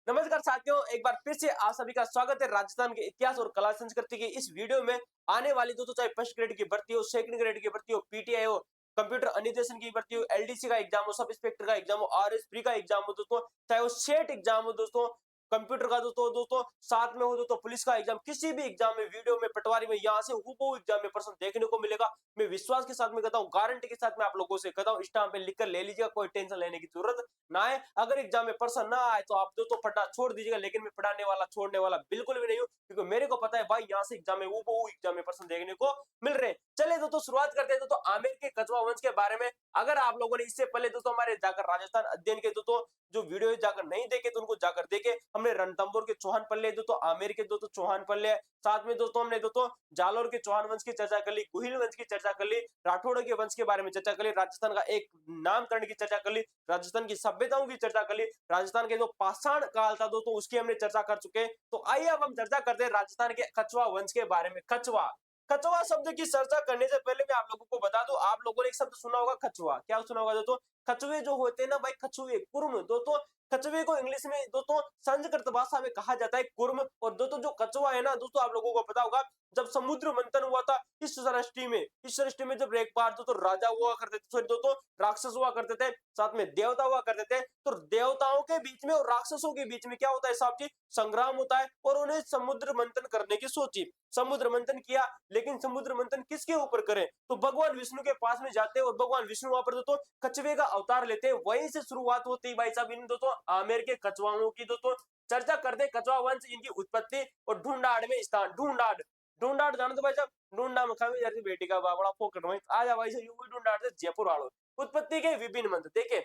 नमस्कार साथियों, एक बार फिर से आप सभी का स्वागत है राजस्थान के इतिहास और कला संस्कृति की इस वीडियो में। आने वाली दोस्तों चाहे फर्स्ट ग्रेड की भर्ती हो, सेकंड ग्रेड की भर्ती हो, पीटीआई हो, कंप्यूटर अनुदेशन की भर्ती हो, एलडीसी का एग्जाम हो, सब इंस्पेक्टर का एग्जाम हो, आरएसपी का एग्जाम हो दोस्तों, चाहे वो सेट एग्जाम हो दोस्तों, कंप्यूटर का दोस्तों साथ में हो दोस्तों पुलिस का एग्जाम, किसी भी एग्जाम में वीडियो में पटवारी में यहाँ से हूबहू एग्जाम में प्रश्न देखने को मिलेगा। मैं विश्वास के साथ में कहता हूँ, गारंटी के साथ में आप लोगों से कहता हूँ, स्टाम्प पे लिखकर ले लीजिएगा, कोई टेंशन लेने की जरूरत ना है। अगर एग्जाम में प्रश्न ना आए तो आप दोस्तों पढ़ना छोड़ दीजिएगा, लेकिन मैं पढ़ाने वाला छोड़ने वाला बिल्कुल भी नहीं हूँ, क्योंकि मेरे को पता है भाई यहाँ से एग्जाम में हूबहू एग्जाम में प्रश्न देखने को मिल रहे हैं। चलिए दोस्तों शुरुआत करते हैं दोस्तों आमेर के कछवा वंश के बारे में। अगर आप लोगों ने इससे पहले दोस्तों हमारे जाकर राजस्थान अध्ययन के दोस्तों जो वीडियो जाकर नहीं देखे तो उनको जाकर देखे। हमने रणथंभौर के चौहान पल्ले दोस्तों, आमेर के दोस्तों चौहान पल्ले, साथ में दोस्तों हमने दोस्तों जालोर के चौहान वंश की चर्चा कर ली, गुहिल वंश की चर्चा कर ली, राठौड़ के वंश के बारे में चर्चा कर ली, राजस्थान का एक नामकरण की चर्चा कर ली, राजस्थान की सभ्यताओं की चर्चा कर ली, राजस्थान के जो पाषाण काल था दोस्तों उसकी हमने चर्चा कर चुके हैं। तो आइए अब हम चर्चा करते हैं राजस्थान के कछवा वंश के बारे में। कछवा कछवा शब्द की चर्चा करने से पहले मैं आप लोगों को बता दूं, आप लोगों ने एक शब्द सुना होगा कछुआ। क्या सुना होगा दोस्तों? कछुए जो होते हैं ना भाई, कछुए कुर्म दोस्तों, कछुए को इंग्लिश में दोस्तों संस्कृत भाषा में कहा जाता है कुर्म। और दोस्तों जो कछुआ है ना दोस्तों, आप लोगों को पता होगा जब समुद्र मंथन हुआ था इस सृष्टि में जब एक बार तो राजा हुआ करते थे, सॉरी दोस्तों राक्षस हुआ करते थे, साथ में देवता हुआ करते थे। तो देवताओं के बीच में और राक्षसों के बीच में क्या होता है साहब जी? संग्राम होता है। और उन्हें समुद्र मंथन करने की सोची, समुद्र मंथन किया, लेकिन समुद्र मंथन किसके ऊपर करें? तो भगवान विष्णु के पास में जाते हैं और भगवान विष्णु वहां पर दोस्तों कछुए का अवतार लेते हैं। वहीं से शुरुआत होती है भाई साहब इन दोस्तों आमेर के कछुआओं की। दोस्तों चर्चा करते हैं कछुआ वंश, इनकी उत्पत्ति और ढूंढाड़ में स्थान। ढूंढाड़ ढूंढाड़ जानो तो भाई साहब, ढूंढा मखामी जैसी बेटी का बाबड़ा फोकट में आ जा भाई साहब, यूं ही ढूंढाड़ से जयपुर आलो। उत्पत्ति के विभिन्न मंत्र देखे,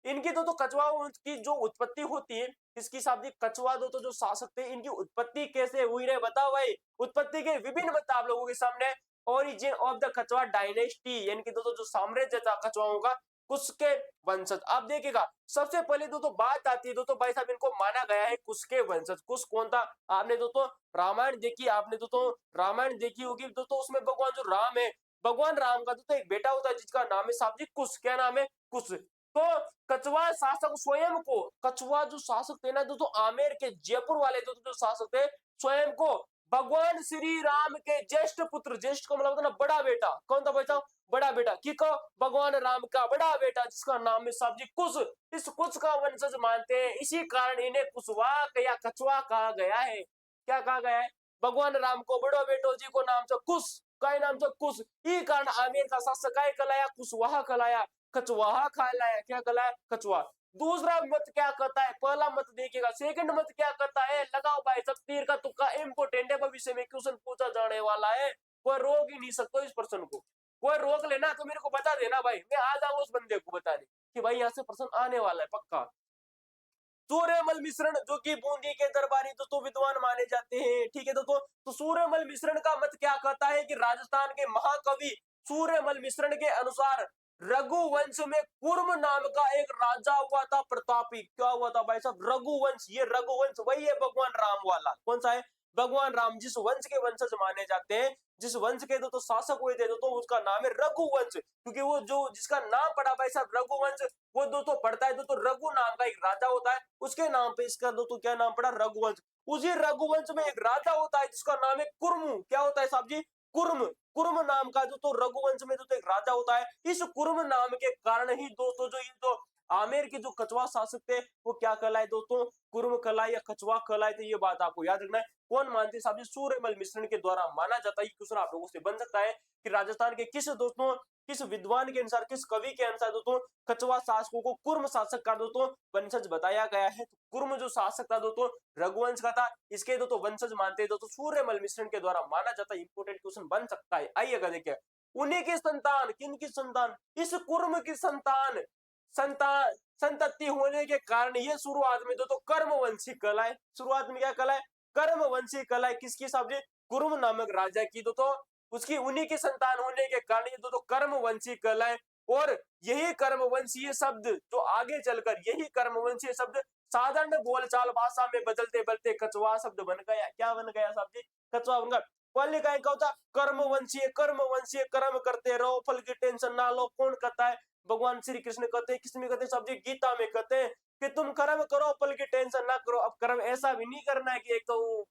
इनकी दोस्तों कछुआ वंश की जो उत्पत्ति होती है, इसकी शाब्दिक कछुआ दोस्तों जो शासक थे, इनकी उत्पत्ति कैसे हुई रे बताओ भाई। उत्पत्ति के विभिन्न मत आप लोगों के सामने। ओरिजिन ऑफ द कछुआ डायनेस्टी, यानी कि दोस्तों जो साम्राज्य था कछुआओं का, कुश के वंशज। आप देखिएगा सबसे पहले दोस्तों बात आती है दोस्तों भाई साहब, इनको माना गया है कुश के वंशज। कुश कौन था? आपने दोस्तों रामायण देखी, आपने दोस्तों रामायण देखी होगी दोस्तों, उसमें भगवान जो राम है, भगवान राम का दोस्तों एक बेटा होता है जिसका नाम है साहब जी कुश। क्या नाम है? कुश। तो कछुआ शासक स्वयं को, कछुआ जो शासक थे ना दोस्तों आमेर के, जयपुर वाले दोस्तों जो शासक थे, स्वयं को भगवान श्री राम के ज्येष्ठ पुत्र, ज्येष्ठ का मतलब होता है ना बड़ा बेटा, कौन था भाई साहब? बड़ा बेटा। की को भगवान राम का बड़ा बेटा जिसका नाम है साहब जी कुश, इस कुश का वंशज मानते हैं। इसी कारण इन्हें कुशवाक या कछुआ कहा गया है। क्या कहा गया है? भगवान राम को बड़ो बेटो जी को नाम से कुश, का नाम से कुश, ई कारण आमेर का शासक काय कहलाया? कुशवाहा कहलाया, कछुआ कहलाया। क्या कहलाया? कछुआ। दूसरा मत क्या कहता है? पहला मत देखिएगा, सेकंड मत क्या कहता है? लगाओ भाई सब तीर का तुक्का, इंपोर्टेंट है, भविष्य में क्वेश्चन पूछा जाने वाला है। कोई रोक ही नहीं सकता इस प्रश्न को। कोई रोक लेना तो मेरे को बता देना भाई, मैं आ जाऊंगा उस बंदे को बताने कि भाई यहाँ से प्रश्न आने वाला है पक्का। सूर्यमल मिश्रण जो कि बूंदी के दरबारी दोस्तों विद्वान माने जाते हैं, ठीक है दोस्तों। तो सूर्यमल मिश्रण का मत क्या कहता है कि राजस्थान के महाकवि सूर्यमल मिश्रण के अनुसार रघुवंश में कुर्म नाम का एक राजा हुआ था प्रतापी। क्या हुआ था भाई साहब? रघुवंश। ये रघुवंश वही है भगवान राम वाला। कौन सा है? भगवान राम जिस वंश के वंशज माने जाते हैं, जिस वंश के तो शासक हुए थे तो उसका नाम है रघुवंश। क्योंकि वो जो जिसका नाम पड़ा भाई साहब रघुवंश, वो दोस्तों पढ़ता है दोस्तों रघु नाम का एक राजा होता है, उसके नाम पे इसका दोस्तों क्या नाम पड़ा? रघुवंश। उसी रघुवंश में एक राजा होता है जिसका नाम है कुर्म। क्या होता है साहब जी? कुर्म। कुर्म नाम का दोस्तों रघुवंश में दोस्तों एक राजा होता है। इस कुर्म नाम के कारण ही दोस्तों जो ये जो आमेर के जो कछुआ शासक थे वो क्या कहलाए दोस्तों? कुर्म कहलाए या कछुआ कहलाए। तो ये बात आपको याद रखना है। कौन मानते हैं साहब जी? सूर्यमल मिश्रण के द्वारा माना जाता है। ये क्वेश्चन आप लोगों से बन सकता है कि राजस्थान के किस दोस्तों, किस विद्वान के अनुसार, किस कवि के अनुसार दोस्तों कछुआ शासकों को कुर्म शासक का दोस्तों वंशज बताया गया है। तो कुर्म जो शासक था दोस्तों रघुवंश का था, इसके दोस्तों वंशज मानते हैं दोस्तों सूर्यमल मिश्रण के द्वारा माना जाता है। इंपोर्टेंट क्वेश्चन बन सकता है। आइएगा देखिए, उन्हीं की संतान, किन की संतान? इस कुर्म की संतान, संतान संतति होने के कारण ये शुरुआत में दोस्तों कर्मवंशी कहलाए। शुरुआत में क्या कहलाए? कर्मवंशी कहलाए। किसकी साहब जी? कुर्म नामक राजा की दोस्तों, उसकी उन्हीं की संतान होने के कारण ये दोस्तों कर्मवंशी कहलाए। और यही कर्मवंशीय शब्द जो आगे चलकर, यही कर्मवंशीय शब्द साधारण बोलचाल भाषा में बदलते बदलते कछुआ शब्द बन गया। क्या बन गया साहब जी? कछुआ बन गया। पहले क्या होता? कर्मवंशीय, कर्मवंशीय, कर्म करते रहो, फल की टेंशन ना लो। कौन कहता है? भगवान श्री कृष्ण कहते हैं, किसमें कहते हैं साहब जी, गीता में कहते हैं कि तुम कर्म करो, फल की टेंशन ना करो। अब कर्म ऐसा भी नहीं करना है कि एक तो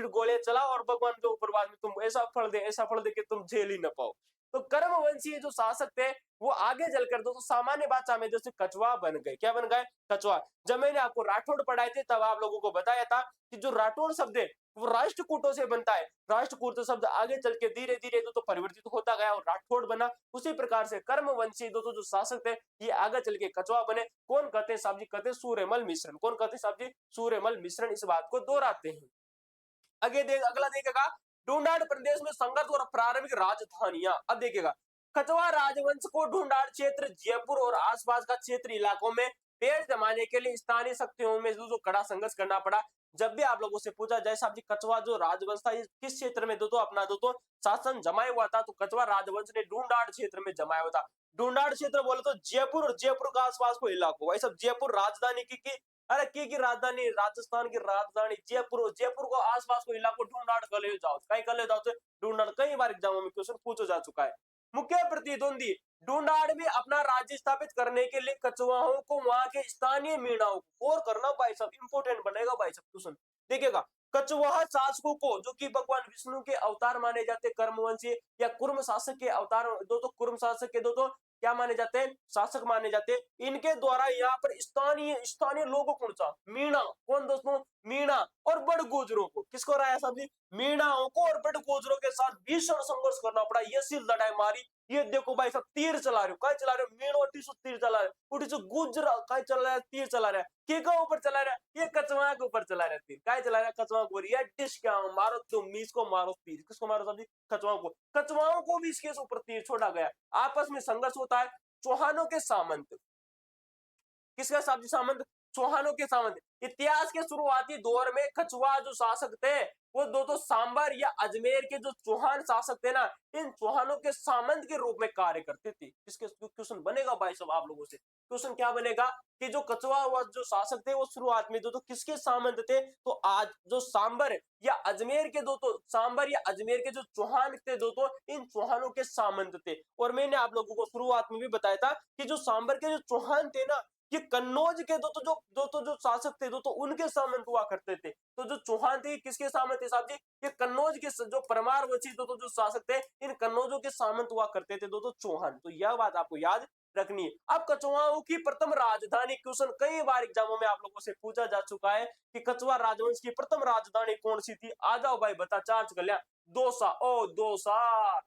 गोले चलाओ और भगवान के ऊपर बाद में तुम ऐसा फल दे कि तुम झेल ही ना पाओ। तो कर्मवंशी जो शासक थे वो आगे चलकर तो सामान्य भाषा में जैसे कछुआ बन गए। क्या बन गए? कछुआ। जब मैंने आपको राठौड़ पढ़ाए थे तब आप लोगों को बताया था कि जो राठौड़ शब्द है वो राष्ट्रकूटों से बनता है। राष्ट्रकूट शब्द आगे चल के धीरे धीरे तो परिवर्तित होता गया और राठौड़ बना। उसी प्रकार से कर्मवंशी जो शासक थे ये आगे चल के कछुआ बने। कौन कहते हैं साहब जी? कहते हैं सूर्यमल मिश्रण। कौन कहते हैं साहब जी? सूर्यमल मिश्रण इस बात को दोहराते हैं। अगला देखेगा, ढूंढाड़ प्रदेश में संघर्ष और प्रारंभिक राजधानियां। अब देखिएगा, कछवा राजवंश को ढूंढाड़ क्षेत्र, जयपुर और आसपास का क्षेत्र इलाकों में पेड़ जमाने के लिए स्थानीय शक्तियों में जो कड़ा संघर्ष करना पड़ा। जब भी आप लोगों से पूछा जाए साहब जी कछवा जो राजवंश था किस क्षेत्र में अपना शासन जमाया हुआ था, तो कछवा राजवंश ने ढूंढाड़ क्षेत्र में जमाया हुआ था। ढूंढाड़ क्षेत्र बोले तो जयपुर और जयपुर का आसपास को इलाकों, वही सब जयपुर राजधानी की अरे की राजधानी, राजस्थान की राजधानी जयपुर, जयपुर को आसपास को इलाको ढूंढाड़ कर ले जाओ, कहीं कर ले जाओ से ढूंढाड़। कई बार एग्जामों में क्वेश्चन पूछा जा चुका है। मुख्य प्रतिद्वंदी ढूंढाड़ में अपना राज्य स्थापित करने के लिए कछुआओं को वहां के स्थानीय मीणाओं को और करना भाई साहब इंपोर्टेंट बनेगा भाई साहब क्वेश्चन। देखिएगा, कछुआ शासकों को जो कि भगवान विष्णु के अवतार माने जाते कर्मवंशी या कुर्म शासक के अवतार, कुर्म शासक के क्या माने जाते हैं? शासक माने जाते हैं। इनके द्वारा यहाँ पर स्थानीय स्थानीय लोगों को मीणा, कौन दोस्तों? मीणा और बड़ गुजरों को, किसको राया साहब जी? मीणाओं को और बड़ गुजरों के साथ भीषण संघर्ष करना पड़ा। ये सिर लड़ाई मारी। ये देखो भाई साहब तीर चला रहे हो, क्या चला रहे हो? मीणो टीसु तीर चला रहे हो, उठी गुजरा क्या चला रहा है? तीर चला रहा है। के ऊपर चला रहा है? ये कछुआ के ऊपर चला रहा है तीर। क्या चला रहा है? कछुआ को। ये डिश क्या मारो तुम इसको, मारो तीर। किसको मारो साहब जी? कछुआओं को। कछुआओं को भी इसके ऊपर तीर छोड़ा गया। आपस में संघर्ष होता है। चौहानों के सामंत, किसका साहब जी? सामंत, चौहानों के सामंत। इतिहास के शुरुआती दौर में कछुआ जो शासक थे वो सांबर या अजमेर के जो चौहान शासक थे ना, इन चौहानों के सामंत के रूप में कार्य करते थे। किसके क्वेश्चन बनेगा भाई साहब आप लोगों से? क्वेश्चन क्या बनेगा कि जो कछुआ जो शासक थे वो शुरुआत में किसके सामंत थे? तो आज जो सांबर या अजमेर के सांबर या अजमेर के जो चौहान थे इन चौहानों के सामंत थे। और मैंने आप लोगों को शुरुआत में भी बताया था कि जो सांबर के जो चौहान थे ना, ये कन्नौज के जो शासक थे उनके सामंत हुआ करते थे। तो जो चौहान थे किसके सामंत थे साहब जी? ये कन्नौज के जो परमार वंशी जो शासक थे इन कन्नौजों के सामंत हुआ करते थे चौहान। तो यह बात आपको याद रखनी है। अब कछुआओं की प्रथम राजधानी, क्वेश्चन कई बार एग्जामों में आप लोगों से पूछा जा चुका है कि कछुआ राजवंश की प्रथम राजधानी कौन सी थी? आ जाओ भाई बता, चार्ज कर लिया। दौसा। ओ दौसा।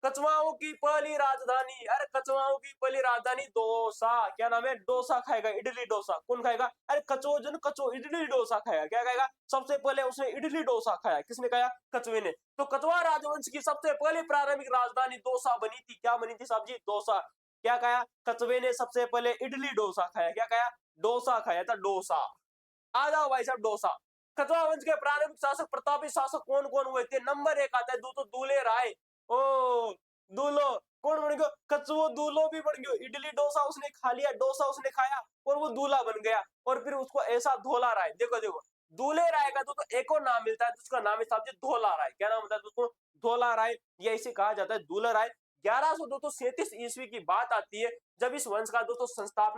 कछुआओं की पहली राजधानी, अरे कछुआओं की पहली राजधानी दौसा। क्या नाम है? डोसा खाएगा, इडली डोसा। कौन खाएगा? अरे कछुआ इडली डोसा खाएगा। क्या खाएगा? सबसे पहले उसने इडली डोसा खाया। किसने खाया? कछुए ने। तो कछुआ राजवंश की सबसे पहली प्रारंभिक राजधानी दौसा बनी थी। क्या बनी थी साहब जी? दौसा। क्या खाया? कछुए ने सबसे पहले इडली डोसा खाया। क्या खाया? डोसा खाया था, डोसा। आ जाओ भाई साहब, डोसा। कछुआ वंश के प्रारंभिक शासक प्रतापी शासक कौन कौन हुए थे? नंबर 1 आता है दूल्हे राय। ओ दूल्हो कौन बन गया? कछुआ दूल्हो भी बन गया। इडली डोसा उसने खा लिया, डोसा उसने खाया और वो दूल्हा बन गया। और फिर उसको ऐसा धोला राय। देखो देखो, दूल्हे राय का एक और नाम मिलता है जिसका नाम है साहब जी धोला राय। क्या नाम होता है दोस्तों? धोला राय। ये इसे कहा जाता है दूल्हा राय। 1137 ईस्वी की बात आती है जब इस वंश का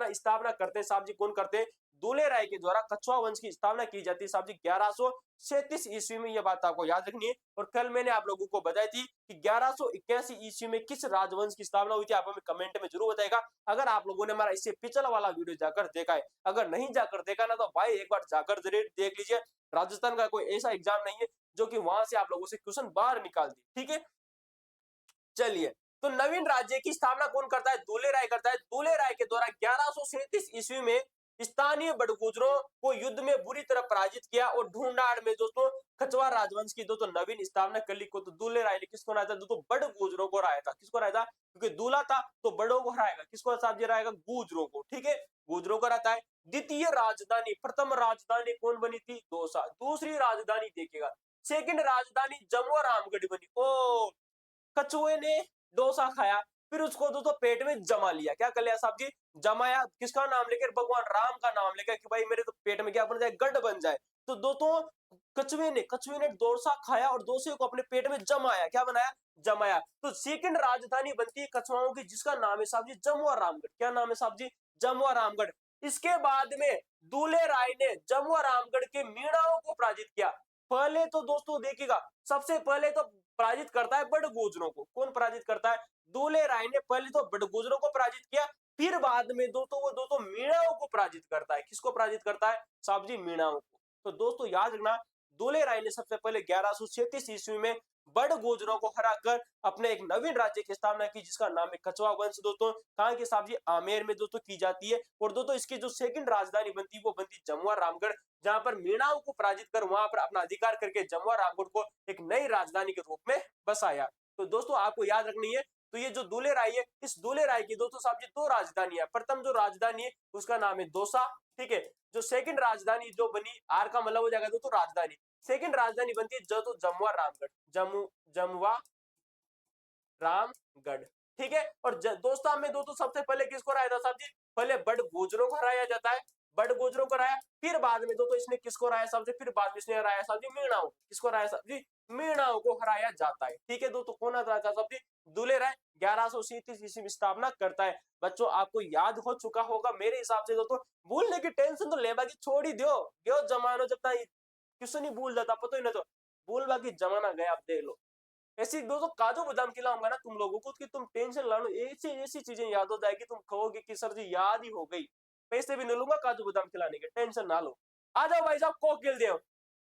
स्थापना करते हैं साहब जी। कौन करते हैं? दूल्हे राय के द्वारा कछुआ वंश की स्थापना की जाती है साहब जी 1137 ईस्वी में। यह बात आपको याद रखनी है। और कल मैंने आप लोगों को बताई थी कि 1181 ईस्वी में किस राजवंश की स्थापना हुई थी। आप हमें कमेंट में जरूर बताएगा अगर आप लोगों ने हमारा इससे पिछला वाला वीडियो जाकर देखा है। अगर नहीं जाकर देखा ना तो भाई एक बार जाकर जरूर देख लीजिए। राजस्थान का कोई ऐसा एग्जाम नहीं है जो कि वहां से आप लोगों से क्वेश्चन बाहर निकाल दी। ठीक है, चलिए। तो नवीन राज्य की स्थापना कौन करता है? दूल्हे राय करता है। दूल्हे राय के द्वारा 1137 ईस्वी में स्थानीय बड़गुजरों को युद्ध में बुरी तरह पराजित किया और ढूंढाड़ में कछुआ राजवंश की नवीन स्थापना कर ली। को तो दूल्हे राय ने किसको हराया था? बड़गुजरों को हराया था। किसको हराया था? क्योंकि दूल्हा था तो बड़ों को हराएगा। किसको साहब जी हराएगा? गुजरों को। ठीक है, गुजरों को हराता है। द्वितीय राजधानी, प्रथम राजधानी कौन बनी थी? दौसा। दूसरी राजधानी देखिएगा, सेकंड राजधानी जमुआ रामगढ़ बनी। ओ कछुए ने डोसा खाया, फिर उसको पेट में जमा लिया। क्या कर लिया साहब जी? जमाया। किसका नाम लेकर? भगवान राम का नाम लेकर कि भाई मेरे तो पेट में क्या बन जाए? गड्ढ बन जाए। तो कछुए ने डोसा खाया और डोसे को अपने पेट में जमाया। क्या बनाया? जमाया। तो सेकंड राजधानी बनती है कछवाओं की, जिसका नाम है साहब जी जमुआ रामगढ़। क्या नाम है साहब जी? जमुआ रामगढ़। इसके बाद में दूल्हे राय ने जमुआ रामगढ़ के मीणाओं को पराजित किया। पहले तो दोस्तों देखिएगा, सबसे पहले तो पराजित करता है बड़गुजरों को। कौन पराजित करता है? दूल्हे राय ने पहले तो बड़गुजरों को पराजित किया, फिर बाद में दोस्तों वो दोस्तों मीणाओं को पराजित करता है। किसको पराजित करता है साहब जी? मीणाओं को। तो दोस्तों याद रखना, दूल्हे राय ने सबसे पहले 1137 ईस्वी में बड़गुजरों को हराकर अपने एक नवीन राज्य की स्थापना की, जिसका नाम है कछवा वंश। दोस्तों कहाँ की साहब जी? आमेर में दोस्तों की जाती है। और दोस्तों इसकी जो सेकंड राजधानी बनती है वो बनती जमुआ रामगढ़, जहां पर मीणाओं को पराजित कर वहां पर अपना अधिकार करके जमुआ रामगढ़ को एक नई राजधानी के रूप में बसाया। तो दोस्तों आपको याद रखनी है, तो ये जो दूल्हे राय है, इस दूल्हे राय की दोस्तों साहब जी दो राजधानी है। प्रथम जो राजधानी है उसका नाम है दौसा, ठीक है। जो सेकंड राजधानी जो बनी, आर का मतलब हो जाएगा दोस्तों राजधानी, सेकंड राजधानी बनती है जो तो जमुआ रामगढ़, जमुआ रामगढ़, ठीक है। और दोस्तों में दोस्तों सबसे पहले किसको हराया था साहब जी? पहले बड़गुजरों को हराया जाता है, बड़गुजरों को हराया, फिर बाद में दोस्तों इसने किसको हराया साहब जी? फिर बाद में इसने हराया साहब जी मीणाओं। किसको हराया साहब जी? मीणाओं को हराया जाता है, ठीक है दोस्तों। कौन हराया था साहब जी? दूल्हे राय 1137 ईस्वी में स्थापना करता है। बच्चों आपको याद हो चुका होगा मेरे हिसाब से। दोस्तों भूलने की टेंशन तो ले बाकी छोड़ ही दो जमानो जब तक क्वेश्चन ही भूल जाता, पता ही ना, तो भूल बाकी जमाना गया। आप देख लो, ऐसी दोस्तों काजू बादाम खिलाऊंगा ना तुम लोगों को कि तुम टेंशन ला लो, ऐसी ऐसी चीजें याद हो जाएगी, तुम कहोगे कि सर जी याद ही हो गई। पैसे भी नहीं लूंगा काजू बादाम खिलाने के, टेंशन ना लो। आ जाओ भाई साहब कोकिल देव।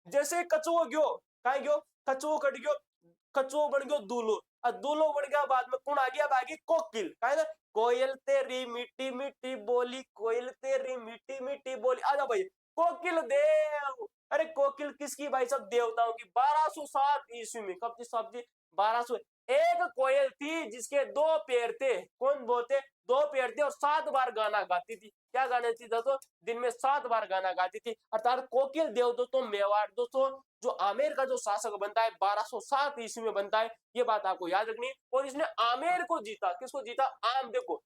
जैसे कछुओ गयो, काय गयो? कछुओ कट गयो, कछुओ बन गयो दूल्हो, और दूल्हो बन गया बाद में कौन आ गया? बागी कोकिल। काय ना, कोयल तेरी मीठी मीठी बोली, कोयल तेरी मीठी मीठी बोली। आ जाओ भाई कोकिल देव। अरे कोकिल किसकी भाई साहब? देवताओं की। 1207 ईस्वी में, कब थी साहब जी? 1200। एक कोयल थी जिसके दो पैर थे। कौन बोलते? दो पैर थे, और 7 बार गाना गाती थी। क्या गाने थी दोस्तों? दिन में 7 बार गाना गाती थी, अर्थात कोकिल देव। दोस्तों मेवाड़ दोस्तों जो आमेर का जो शासक बनता है 1207 ईस्वी में बनता है, ये बात आपको याद रखनी है। और इसने आमेर को जीता। किसको जीता? आम। देखो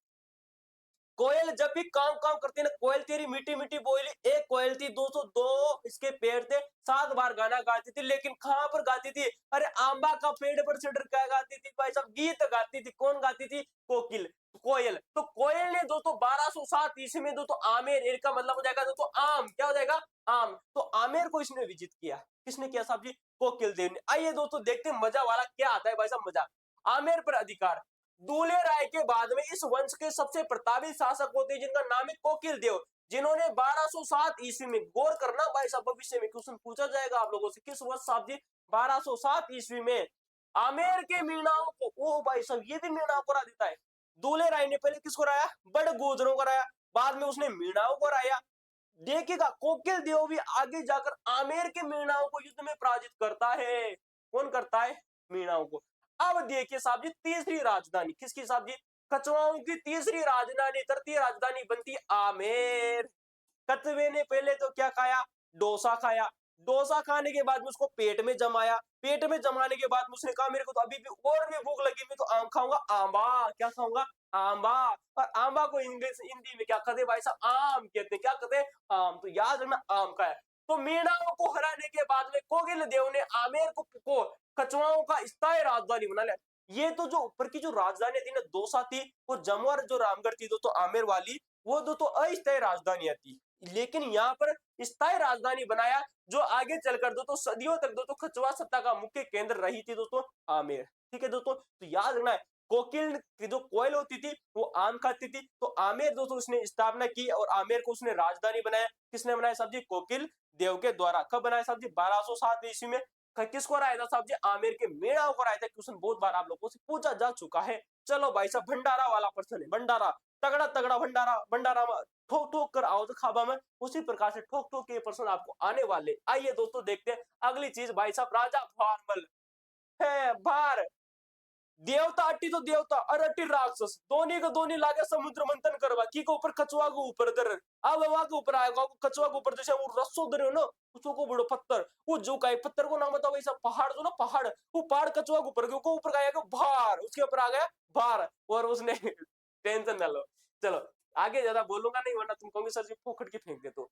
कोयल जब भी काव काव करती है ना, कोयल तेरी मीठी मीठी बोली, एक कोयल थी 202 इसके पेड़ थे, 7 बार गाना गाती थी, लेकिन कहां पर गाती थी? अरे आंबा का पेड़ पर चढ़कर क्या गाती थी भाई साहब? गीत गाती थी। कौन गाती थी? कोकिल, कोयल। तो कोयल ने दोस्तों 1207 ईस्वी में दोस्तों आमेर, एर का मतलब हो जाएगा दोस्तों आम। क्या हो जाएगा? आम। तो आमेर को इसने विजित किया। किसने किया साहब जी? कोकिल देव ने। आइए दोस्तों देखते हैं मजा वाला क्या आता है भाई साहब, मजा। आमेर पर अधिकार। दूल्हे राय के बाद में इस वंश के सबसे प्रतापी शासक होते हैं जिनका नाम है कोकिल देव, जिन्होंने 1207 ईस्वी में, गौर करना भाई साहब, भविष्य में क्वेश्चन पूछा जाएगा आप लोगों से, किस वर्ष साहब जी? 1207 ईस्वी में आमेर के मीणाओं को, ओ भाई साहब ये भी मीणाओं को हरा देता है। दूल्हे राय ने पहले किसको हराया? बड़गुजरों को हराया, बाद में उसने मीणाओं को हराया। देखिएगा कोकिल देव भी आगे जाकर आमेर के मीणाओं को युद्ध में पराजित करता है। कौन करता है? मीणाओं को। अब देखिए साहब जी तीसरी राजधानी किसकी साहब जी? कछवाओं की तीसरी राजधानी, तृतीय राजधानी बनती है आमेर। कछुए ने पहले तो क्या खाया? डोसा खाया। डोसा खाने के बाद में उसको पेट में जमाया। पेट में जमाने के बाद में उसने कहा मेरे को तो अभी भी और भी भूख लगी, मैं तो आम खाऊंगा, आंबा। क्या खाऊंगा? आंबा। और आंबा को इंग्लिश हिंदी में क्या कहते हैं भाई साहब? आम कहते हैं। क्या कहते हैं? आम। तो याद रखना आम का है। तो मीणाओं को हराने के बाद में कोकिल देव ने आमेर को कछुआओं का स्थायी राजधानी बना लिया। ये तो जो ऊपर की जो राजधानी थी ना दौसा थी, वो जमुआ जो रामगढ़ थी दोस्तों आमेर वाली, वो दोस्तों अस्थायी राजधानियां थी। लेकिन यहाँ पर स्थायी राजधानी बनाया, जो आगे चलकर दोस्तों सदियों तक दोस्तों कछुआ सत्ता का मुख्य केंद्र रही थी दोस्तों आमेर। ठीक है दोस्तों, तो याद रखना है कोकिल की जो कोयल होती थी वो आम खाती थी, तो आमेर दोस्तों उसने स्थापना की और आमेर को उसने राजधानी बनाया। किसने बनाया साहब जी? कोकिल देव के द्वारा। कब बनाया साहब जी? 1207 ईस्वी में। किसको हराया था साहब जी? आमेर के मेड़ाओं को हराया था। क्वेश्चन बहुत बार आप लोगों से पूछा जा चुका है। चलो भाई साहब भंडारा वाला प्रश्न है, भंडारा, तगड़ा तगड़ा भंडारा, भंडारा में ठोक ठोक कर आओ तो खाबा में, उसी प्रकार से ठोक ठोक के प्रश्न आपको आने वाले। आइए दोस्तों देखते हैं अगली चीज भाई साहब, राजा भारमल है भार। देवता अट्टी तो देवता और अट्टी राक्षस, दोनी को दोनी लागे समुद्र मंथन करवा, की को ऊपर कछुआ को ऊपर धर। अब वहां के ऊपर आएगा कछुआ के ऊपर, जैसे वो रस्सो धरे हो ना, उसको को बड़ो पत्थर, वो जो का पत्थर को नाम बताओ वैसा, पहाड़ जो ना पहाड़, वो पहाड़ कछुआ के ऊपर का आएगा भार, उसके ऊपर आ गया भार, और उसने टेंशन ना लो। चलो आगे ज्यादा बोलूंगा नहीं, वरना तुम कहोगे सर जी फोकट की फेंक दे। तो